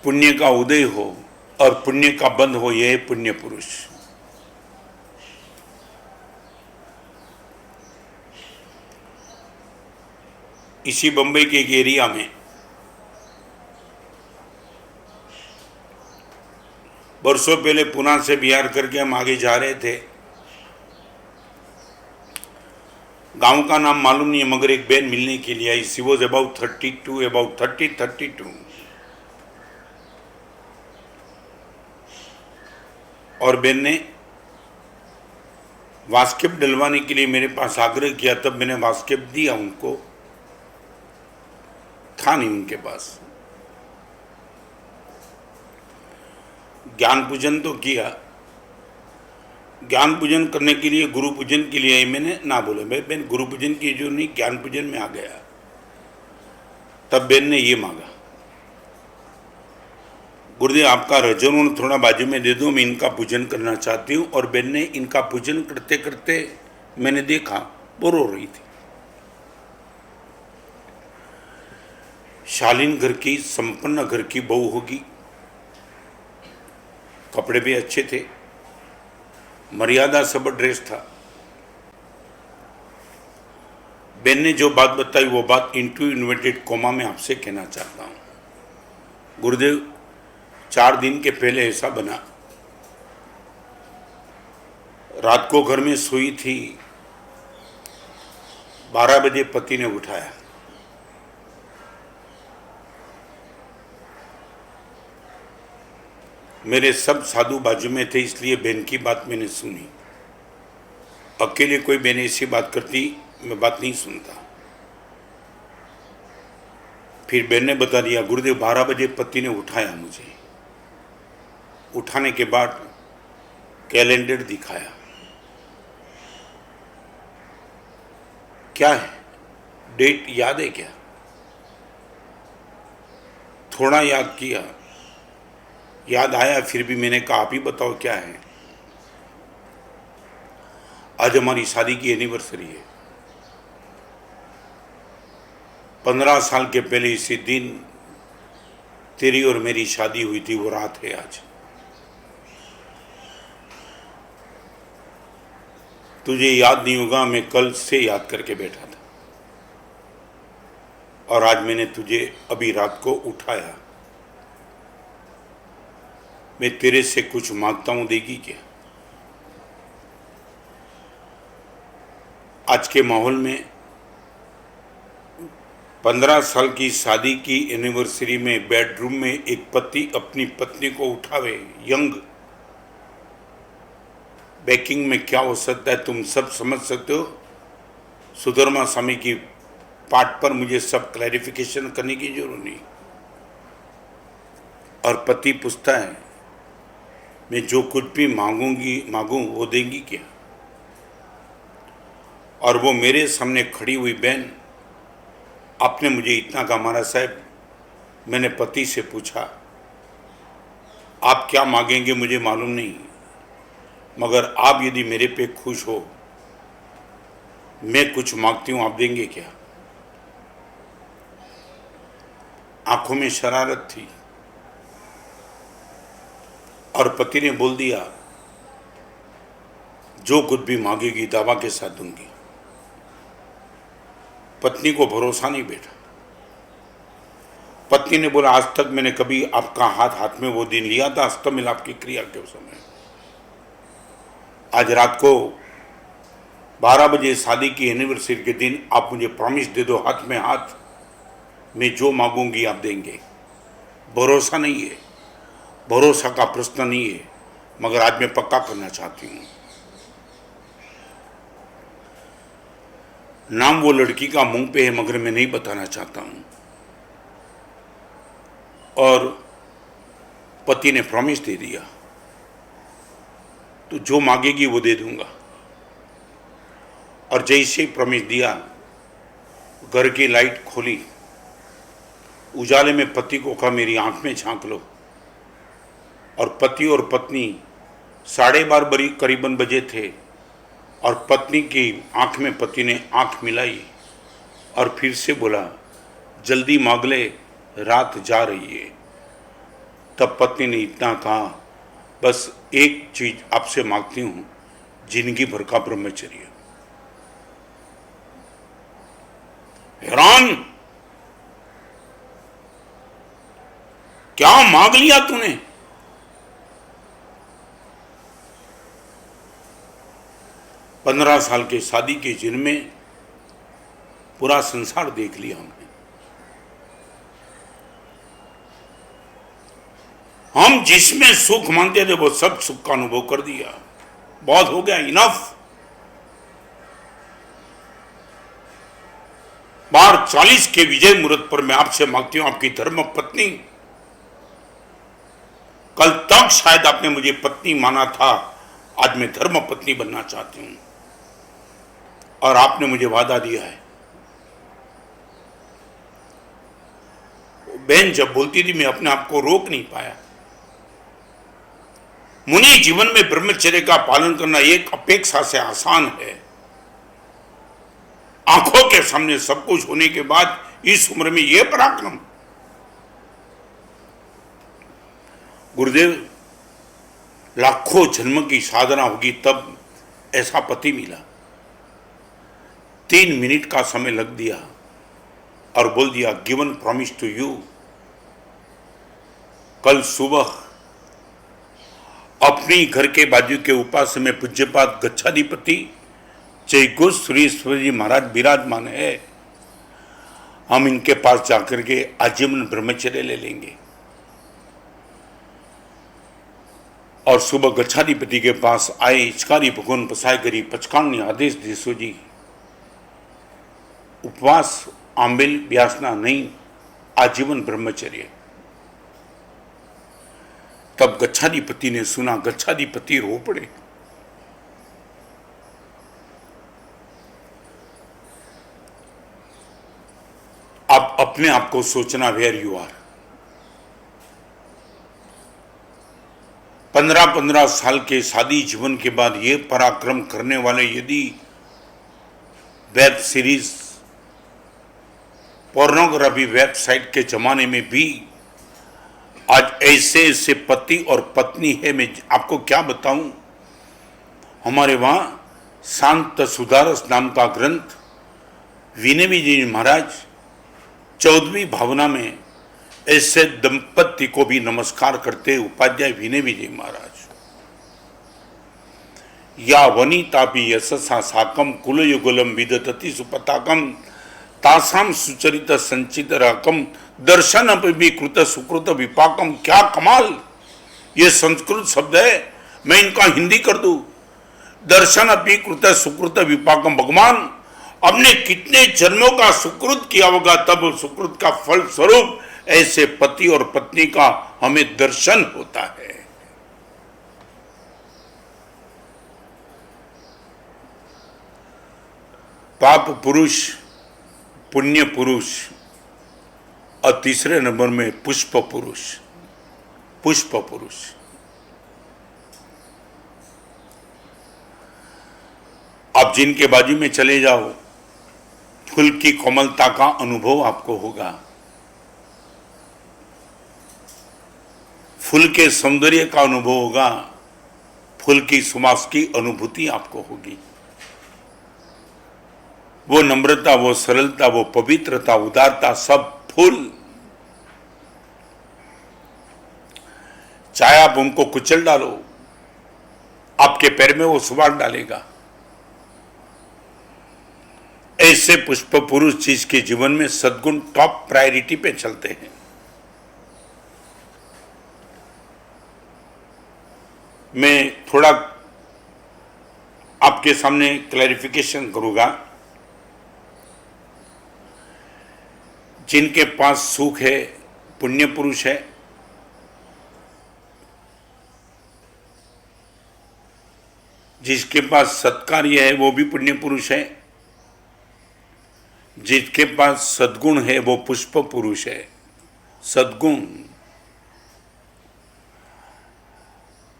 पुण्य का उदय हो और पुण्य का बंध हो, यह पुण्य पुरुष। इसी बंबई के एक एरिया में वर्षों पहले पुणे से बिहार करके हम आगे जा रहे थे। गांव का नाम मालूम नहीं है, मगर एक बहन मिलने के लिए आई। She was about 32, about 32। और बहन ने वास्केप डलवाने के लिए मेरे पास आग्रह किया, तब मैंने वास्केप दिया उनको। था नहीं उनके पास। ज्ञान पूजन तो किया। ज्ञान पूजन करने के लिए, गुरु पूजन के लिए मैंने ना बोला, बहन गुरु पूजन की जो नहीं, ज्ञान पूजन में आ गया। तब बहन ने ये मांगा, गुरुदेव आपका रजोगुण थोड़ा बाजू में दे दो, मैं इनका पूजन करना चाहती हूँ। और बहन ने इनका पूजन करते करते मैंने देखा वो रो रही थी। शालीन घर की, संपन्न घर की बहू होगी, कपड़े भी अच्छे थे, मर्यादा सब ड्रेस था। बहन ने जो बात बताई वो बात इंटू इन्वर्टेड कोमा में आपसे कहना चाहता हूं। गुरुदेव 4 दिन के पहले ऐसा बना, रात को घर में सोई थी, 12 बजे पति ने उठाया। मेरे सब साधु बाजू में थे, इसलिए बहन की बात मैंने सुनी। अकेले कोई बहन ऐसी बात करती, मैं बात नहीं सुनता। फिर बहन ने बता दिया, गुरुदेव 12 बजे पति ने उठाया मुझे। उठाने के बाद कैलेंडर दिखाया। क्या है, डेट याद है क्या? थोड़ा याद किया, याद आया, फिर भी मैंने कहा आप ही बताओ क्या है। आज हमारी शादी की एनिवर्सरी है। 15 साल के पहले इसी दिन तेरी और मेरी शादी हुई थी, वो रात है आज। तुझे याद नहीं होगा, मैं कल से याद करके बैठा था, और आज मैंने तुझे अभी रात को उठाया। मैं तेरे से कुछ मांगता हूं, देगी क्या? आज के माहौल में 15 साल की शादी की एनिवर्सरी में बेडरूम में एक पति अपनी पत्नी को उठावे, यंग, बैकिंग में क्या हो सकता है तुम सब समझ सकते हो। सुधर्मा स्वामी की पाठ पर मुझे सब क्लैरिफिकेशन करने की जरूरत नहीं। और पति पूछता है, मैं जो कुछ भी मांगूं वो देंगी क्या? और वो मेरे सामने खड़ी हुई बहन, आपने मुझे इतना कहा, महाराज साहब, मैंने पति से पूछा आप क्या मांगेंगे मुझे मालूम नहीं, मगर आप यदि मेरे पे खुश हो, मैं कुछ मांगती हूं, आप देंगे क्या? आंखों में शरारत थी। और पति ने बोल दिया, जो कुछ भी मांगेगी दावा के साथ दूंगी। पत्नी को भरोसा नहीं बैठा। पत्नी ने बोला, आज तक मैंने कभी आपका हाथ में वो दिन लिया था अस्तमिलाप की क्रिया के समय। आज रात को 12 बजे शादी की एनिवर्सरी के दिन आप मुझे प्रॉमिस दे दो, हाथ में हाथ, मैं जो मांगूंगी आप देंगे। भरोसा नहीं है, भरोसा का प्रश्न नहीं है, मगर आज मैं पक्का करना चाहती हूं। नाम वो लड़की का मुंह पे है, मगर मैं नहीं बताना चाहता हूं। और पति ने प्रॉमिस दे दिया, तो जो मांगेगी वो दे दूंगा। और जैसे ही प्रॉमिस दिया, घर की लाइट खोली, उजाले में पति को कहा, मेरी आंख में झांक लो। और पति और पत्नी 12:30 करीबन बजे थे, और पत्नी की आंख में पति ने आंख मिलाई और फिर से बोला, जल्दी मांग ले, रात जा रही है। तब पत्नी ने इतना कहा, बस एक चीज आपसे मांगती हूं, जिंदगी भर का ब्रह्मचर्य। हैरान, क्या मांग लिया तूने? पंद्रह साल के शादी के जिनमें पूरा संसार देख लिया हमने। हम जिसमें सुख मानते थे वो सब सुख का अनुभव कर दिया। बहुत हो गया, इनफ। बार 40 के विजय मुहूर्त पर मैं आपसे मांगती हूं, आपकी धर्म पत्नी, कल तक शायद आपने मुझे पत्नी माना था, आज मैं धर्म पत्नी बनना चाहती हूं। और आपने मुझे वादा दिया है। बहन जब बोलती थी मैं अपने आप को रोक नहीं पाया। मुनि जीवन में ब्रह्मचर्य का पालन करना एक अपेक्षा से आसान है। आंखों के सामने सब कुछ होने के बाद इस उम्र में यह पराक्रम। गुरुदेव, लाखों जन्म की साधना होगी तब ऐसा पति मिला। 3 मिनट का समय लग दिया और बोल दिया, गिवन प्रॉमिस टू यू। कल सुबह अपनी घर के बाजू के उपास में पूज्यपाद गच्छाधिपति जय गो सुरेश्वर जी महाराज विराजमान है। हम इनके पास जाकर के आजीवन ब्रह्मचर्य ले लेंगे। और सुबह गच्छाधिपति के पास आए, इचकारी भगवान पसाय करी पचकानी आदेश देसो जी, उपवास आंबिल व्यासना नहीं, आजीवन ब्रह्मचर्य। तब गच्छाधिपति ने सुना, गच्छाधिपति रो पड़े। आप अपने आप को सोचना, वेयर यू आर। 15-15 साल के शादी जीवन के बाद ये पराक्रम करने वाले यदि वेब सीरीज, पोर्नोग्राफी वेबसाइट के जमाने में भी आज ऐसे ऐसे पति और पत्नी है, मैं आपको क्या बताऊं। हमारे वहां शांत सुधारस नाम का ग्रंथ विनय जी महाराज 14वीं भावना में ऐसे दंपति को भी नमस्कार करते उपाध्याय विनय विजय महाराज। या वनिता भी यशसा साकम कुलयुगलम विदतति सुपताकम तासाम सुचरित संचित राकम दर्शन भी कृत सुकृत विपाकम। क्या कमाल, ये संस्कृत शब्द है, मैं इनका हिंदी कर दूं। दर्शन भी कृत सुकृत विपाकम। भगवान हमने कितने जन्मों का सुकृत किया होगा, तब सुकृत का फल स्वरूप ऐसे पति और पत्नी का हमें दर्शन होता है। पाप पुरुष, पुण्य पुरुष और तीसरे नंबर में पुष्प पुरुष। पुष्प पुरुष आप जिनके बाजू में चले जाओ, फूल की कोमलता का अनुभव आपको होगा, फूल के सौंदर्य का अनुभव होगा, फूल की सुवास की अनुभूति आपको होगी। वो नम्रता, वो सरलता, वो पवित्रता, उदारता, सब फूल। चाहे आप उनको कुचल डालो, आपके पैर में वो सुवास डालेगा। ऐसे पुष्प पुरुष जिसके जीवन में सद्गुण टॉप प्रायोरिटी पे चलते हैं। मैं थोड़ा आपके सामने क्लैरिफिकेशन करूंगा। जिनके पास सुख है, पुण्य पुरुष है। जिसके पास सत्कार्य है वो भी पुण्य पुरुष है। जिसके पास सद्गुण है वो पुष्प पुरुष है। सद्गुण,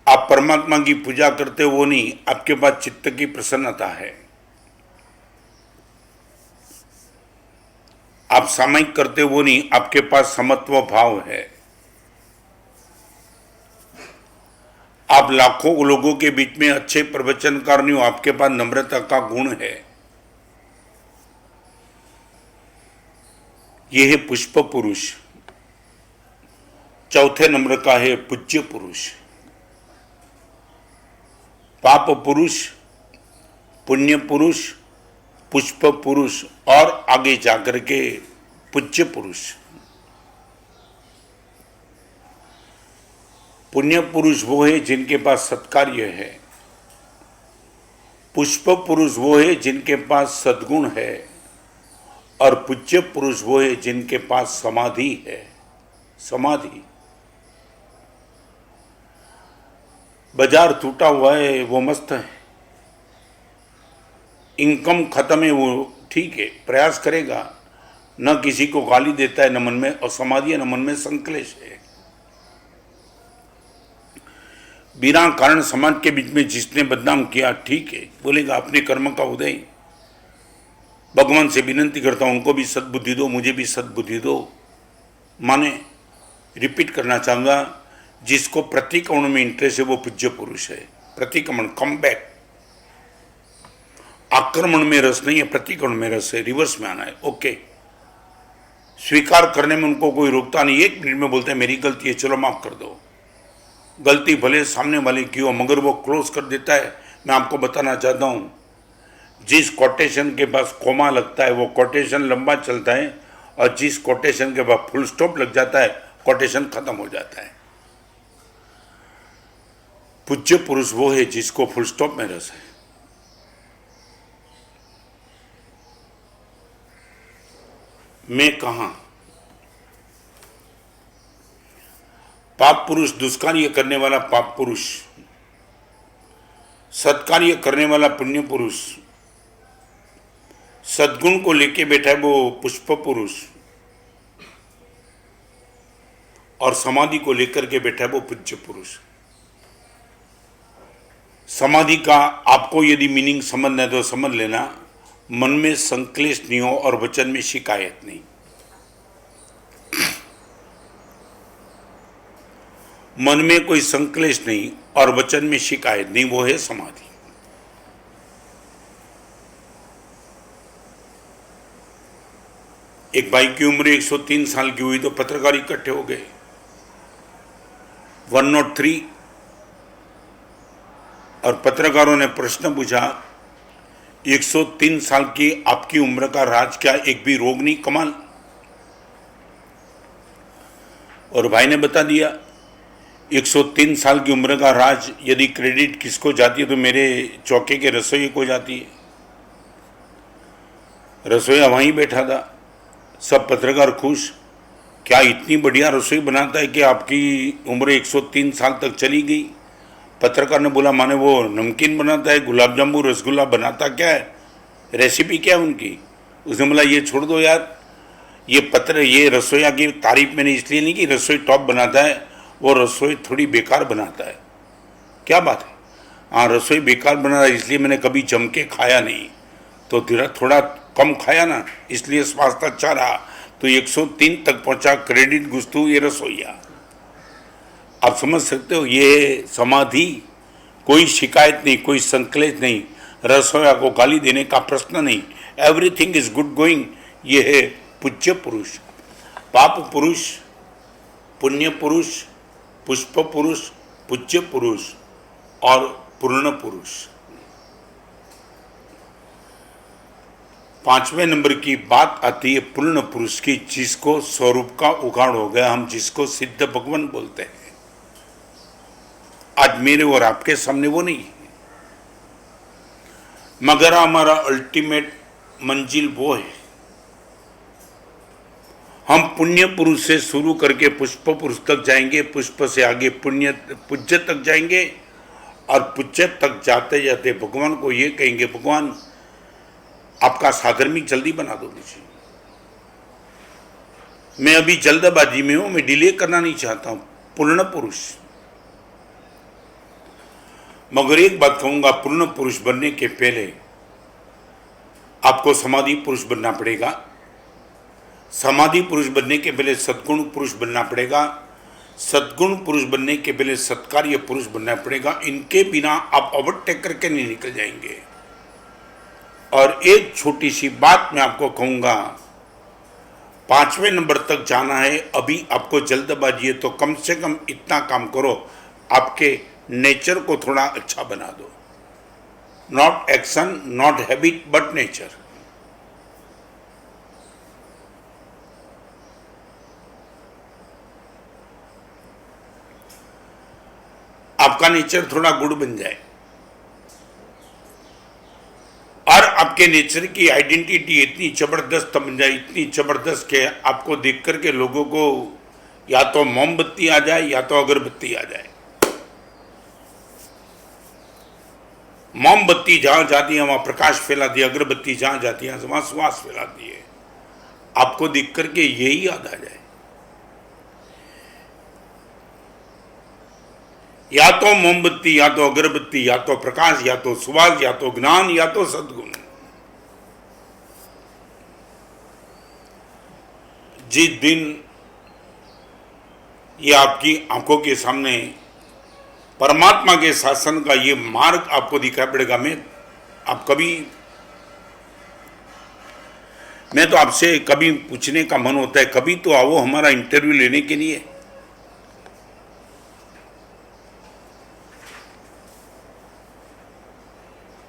आप परमात्मा की पूजा करते हो वो नहीं, आपके पास चित्त की प्रसन्नता है। आप सामयिक करते वो नहीं, आपके पास समत्व भाव है। आप लाखों लोगों के बीच में अच्छे प्रवचनकार नहीं हो, आपके पास नम्रता का गुण है। यह है पुष्प पुरुष। चौथे नंबर का है पूज्य पुरुष। पाप पुरुष, पुण्य पुरुष, पुष्प पुरुष और आगे जाकर के पूज्य पुरुष। पुण्य पुरुष वो है जिनके पास सत्कार्य है। पुष्प पुरुष वो है जिनके पास सद्गुण है। और पूज्य पुरुष वो है जिनके पास समाधि है। समाधि। बाजार टूटा हुआ है वो मस्त है, इनकम खत्म है वो ठीक है, प्रयास करेगा, न किसी को गाली देता है, न मन में असमाधि है, न मन में संकलेश है। बिना कारण समाज के बीच में जिसने बदनाम किया ठीक है, बोलेगा अपने कर्म का उदय। भगवान से विनती करता हूं उनको भी सद्बुद्धि दो, मुझे भी सद्बुद्धि दो। माने रिपीट करना चाहूंगा, जिसको प्रतिक्रमण में इंटरेस्ट है वो पूज्य पुरुष है। प्रतिक्रमण, कम बैक। आक्रमण में रस नहीं है, प्रतिक्रमण में रस है, रिवर्स में आना है। ओके, स्वीकार करने में उनको कोई रोकता नहीं, 1 मिनट में बोलते हैं मेरी गलती है, चलो माफ कर दो। गलती भले सामने वाले की हो मगर वो क्लोज कर देता है। मैं आपको बताना चाहता हूं, जिस कोटेशन के पास कोमा लगता है वो कोटेशन लंबा चलता है, और जिस कोटेशन के पास फुल स्टॉप लग जाता है कोटेशन खत्म हो जाता है। पूज्य पुरुष वो है जिसको फुल स्टॉप में रस है। मैं कहां? पाप पुरुष दुष्कार्य करने वाला पाप पुरुष, सत्कार्य करने वाला पुण्य पुरुष, सद्गुण को लेके बैठा है वो पुष्प पुरुष, और समाधि को लेकर के बैठा है वो पूज्य पुरुष। समाधि का आपको यदि मीनिंग समझना है तो समझ लेना, मन में संक्लेश नहीं हो और वचन में शिकायत नहीं। मन में कोई संक्लेश नहीं और वचन में शिकायत नहीं, वो है समाधि। एक भाई की उम्र 103 साल की हुई तो पत्रकार इकट्ठे हो गए। 103 और पत्रकारों ने प्रश्न पूछा, 103 साल की आपकी उम्र का राज क्या एक भी रोग नहीं? कमाल। और भाई ने बता दिया, 103 साल की उम्र का राज यदि क्रेडिट किसको जाती है तो मेरे चौके के रसोई को जाती है। रसोईया वहीं बैठा था, सब पत्रकार खुश। क्या इतनी बढ़िया रसोई बनाता है कि आपकी उम्र 103 साल तक चली गई? पत्रकार ने बोला, माने वो नमकीन बनाता है, गुलाब जामुन, रसगुल्ला बनाता क्या है, रेसिपी क्या है उनकी? उसने बोला ये छोड़ दो यार, ये रसोईया की तारीफ मैंने इसलिए नहीं की रसोई टॉप बनाता है, वो रसोई थोड़ी बेकार बनाता है। क्या बात है? हाँ, रसोई बेकार बना है इसलिए मैंने कभी जम के खाया नहीं, तो थोड़ा कम खाया ना, इसलिए स्वास्थ्य अच्छा रहा, तो 103 तक पहुंचा। क्रेडिट गुस्तु ये रसोईया। आप समझ सकते हो, ये समाधि। कोई शिकायत नहीं, कोई संकलेश नहीं, रसोईया को गाली देने का प्रश्न नहीं, एवरीथिंग इज गुड गोइंग। ये है पूज्य पुरुष। पाप पुरुष, पुण्य पुरुष, पुष्प पुरुष, पूज्य पुरुष और पूर्ण पुरुष। 5वें नंबर की बात आती है पूर्ण पुरुष की, जिसको स्वरूप का उगाड़ हो गया, हम जिसको सिद्ध भगवान बोलते हैं। आज मेरे और आपके सामने वो नहीं है, मगर हमारा अल्टीमेट मंजिल वो है। हम पुण्य पुरुष से शुरू करके पुष्प पुरुष तक जाएंगे, पुष्प से आगे पूज्य तक जाएंगे, और पूज्य तक जाते जाते भगवान को ये कहेंगे, भगवान आपका साधर्मिक जल्दी बना दो मुझे। मैं अभी जल्दबाजी में हूं, मैं डिले करना नहीं चाहता हूं। पूर्ण पुरुष। मगर एक बात कहूंगा, पूर्ण पुरुष बनने के पहले आपको समाधि पुरुष बनना पड़ेगा। समाधि पुरुष बनने के पहले सद्गुण पुरुष बनना पड़ेगा। सद्गुण पुरुष बनने के पहले सत्कार्य पुरुष बनना पड़ेगा। इनके बिना आप ओवरटेक करके नहीं निकल जाएंगे। और एक छोटी सी बात मैं आपको कहूंगा, 5वें नंबर तक जाना है, अभी आपको जल्दबाजी है तो कम से कम इतना काम करो, आपके नेचर को थोड़ा अच्छा बना दो। Not action, not habit, but nature. आपका नेचर थोड़ा गुड बन जाए और आपके नेचर की आइडेंटिटी इतनी जबरदस्त बन जाए, इतनी जबरदस्त के आपको देख करके लोगों को या तो मोमबत्ती आ जाए या तो अगरबत्ती आ जाए। मोमबत्ती जहां जाती है वहां प्रकाश फैलाती है, अगरबत्ती जहां जाती है वहां सुवास फैलाती है। आपको देख करके यही याद आ जाए, या तो मोमबत्ती, या तो अगरबत्ती, या तो प्रकाश, या तो सुवास, या तो ज्ञान, या तो सद्गुण। जिस दिन ये आपकी आंखों के सामने परमात्मा के शासन का ये मार्ग आपको दिखाई पड़ेगा, मैं तो आपसे कभी पूछने का मन होता है, कभी तो आओ हमारा इंटरव्यू लेने के लिए।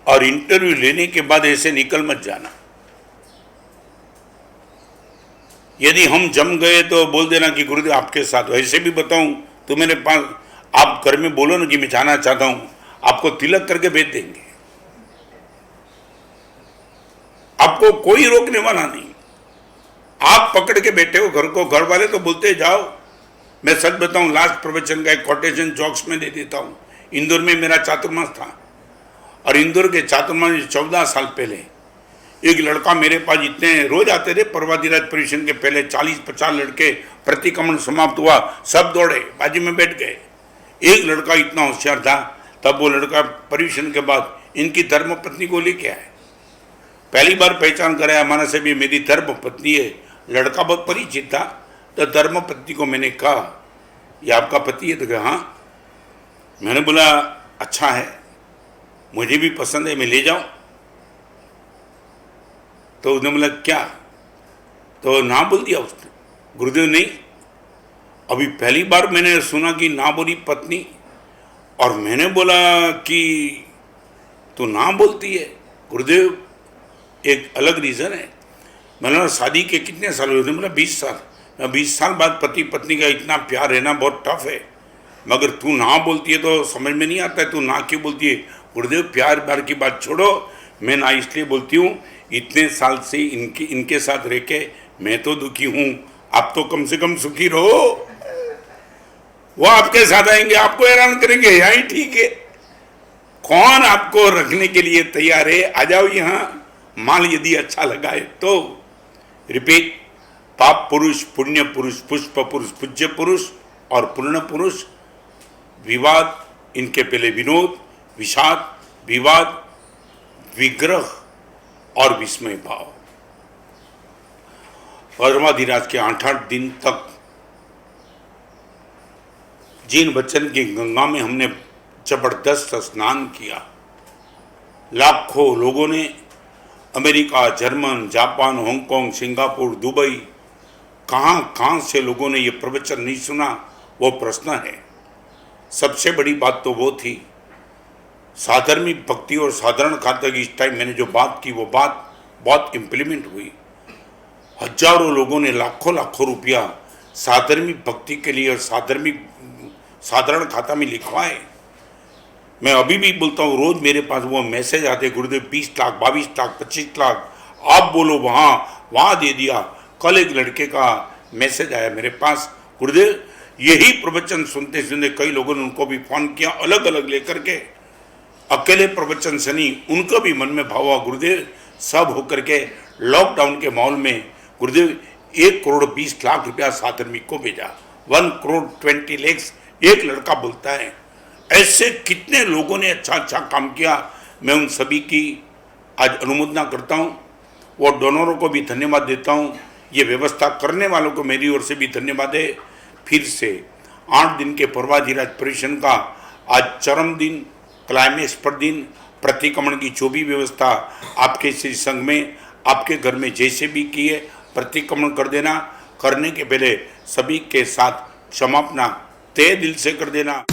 और इंटरव्यू लेने के बाद ऐसे निकल मत जाना। यदि हम जम गए तो बोल देना कि गुरुदेव आपके साथ। ऐसे भी बताऊं तो मेरे पास, आप घर में बोलो ना कि मैं जाना चाहता हूं, आपको तिलक करके भेज देंगे। आपको कोई रोकने वाला नहीं। आप पकड़ के बैठे हो घर को, घर वाले तो बोलते जाओ। मैं सच बताऊं, लास्ट प्रवचन का एक कोटेशन जॉक्स में दे देता हूं। इंदौर में मेरा चातुर्मास था और इंदौर के चातुर्मास में 14 साल पहले एक लड़का मेरे पास, इतने रोज आते थे पर्वाधिराज परिवेशन के पहले 40-50 लड़के, प्रतिक्रमण समाप्त हुआ सब दौड़े, बाजी में बैठ गए। एक लड़का इतना होशियार था, तब वो लड़का परिवेशन के बाद इनकी धर्म पत्नी को लेके आए। पहली बार पहचान कराया हमारा से भी मेरी धर्म पत्नी है। लड़का बहुत परिचित था, तो धर्म पत्नी को मैंने कहा ये आपका पति है? तो कहा हाँ। मैंने बोला अच्छा है, मुझे भी पसंद है, मैं ले जाऊं? तो उसने बोला क्या? तो ना बोल दिया उसने। गुरुदेव नहीं, अभी पहली बार मैंने सुना कि ना बोली पत्नी। और मैंने बोला कि तू ना बोलती है? गुरुदेव एक अलग रीज़न है। मैंने शादी के कितने साल हुए? बोला 20 साल। 20 साल बाद पति पत्नी का इतना प्यार रहना बहुत टफ है, मगर तू ना बोलती है तो समझ में नहीं आता है, तू ना क्यों बोलती है? गुरुदेव प्यार प्यार की बात छोड़ो, मैं ना इसलिए बोलती हूँ, इतने साल से इनके साथ रह के मैं तो दुखी हूँ, आप तो कम से कम सुखी रहो। वो आपके साथ आएंगे, आपको हैरान करेंगे, यही ठीक है। कौन आपको रखने के लिए तैयार है? आ जाओ यहाँ। माल यदि अच्छा लगा है तो रिपीट, पाप पुरुष, पुण्य पुरुष, पुष्प पुरुष, पूज्य पुरुष और पूर्ण पुरुष। विवाद, इनके पहले विनोद, विषाद, विवाद, विग्रह और विस्मय भाव। परमाधिराज के 8-8 दिन तक जिन वचन की गंगा में हमने जबरदस्त स्नान किया, लाखों लोगों ने, America, German, Japan, Hong Kong, Singapore, Dubai, कहाँ से लोगों ने ये प्रवचन नहीं सुना, वो प्रश्न है। सबसे बड़ी बात तो वो थी, साधर्मिक भक्ति और साधारण खातर की इस टाइम मैंने जो बात की वो बात बहुत इम्प्लीमेंट हुई। हजारों लोगों ने लाखों रुपया साधर्मिक भक्ति के लिए और साधारण खाता में लिखवाए। मैं अभी भी बोलता हूँ, रोज मेरे पास वो मैसेज आते, गुरुदेव 20 लाख, 22 लाख, 25 लाख, आप बोलो वहाँ दे दिया। कल एक लड़के का मैसेज आया मेरे पास, गुरुदेव यही प्रवचन सुनते सुनते कई लोगों ने उनको भी फोन किया, अलग अलग लेकर के, अकेले प्रवचन से नहीं, उनको भी मन में भाव हुआ, गुरुदेव सब होकर के लॉकडाउन के माहौल में गुरुदेव 1 करोड़ 20 लाख रुपया साधर्मिक को भेजा। 1 करोड़ 20 lakhs एक लड़का बोलता है। ऐसे कितने लोगों ने अच्छा काम किया। मैं उन सभी की आज अनुमोदना करता हूँ। वो डोनरों को भी धन्यवाद देता हूँ। ये व्यवस्था करने वालों को मेरी ओर से भी धन्यवाद है। फिर से 8 दिन के पर्वाधिराज पर्यवेक्षण का आज चरम दिन, क्लाइमेक्स पर दिन, प्रतिक्रमण की जो भी व्यवस्था आपके श्री संघ में, आपके घर में जैसे भी की है, प्रतिक्रमण कर देना। करने के पहले सभी के साथ क्षमापना तहे दिल से कर देना।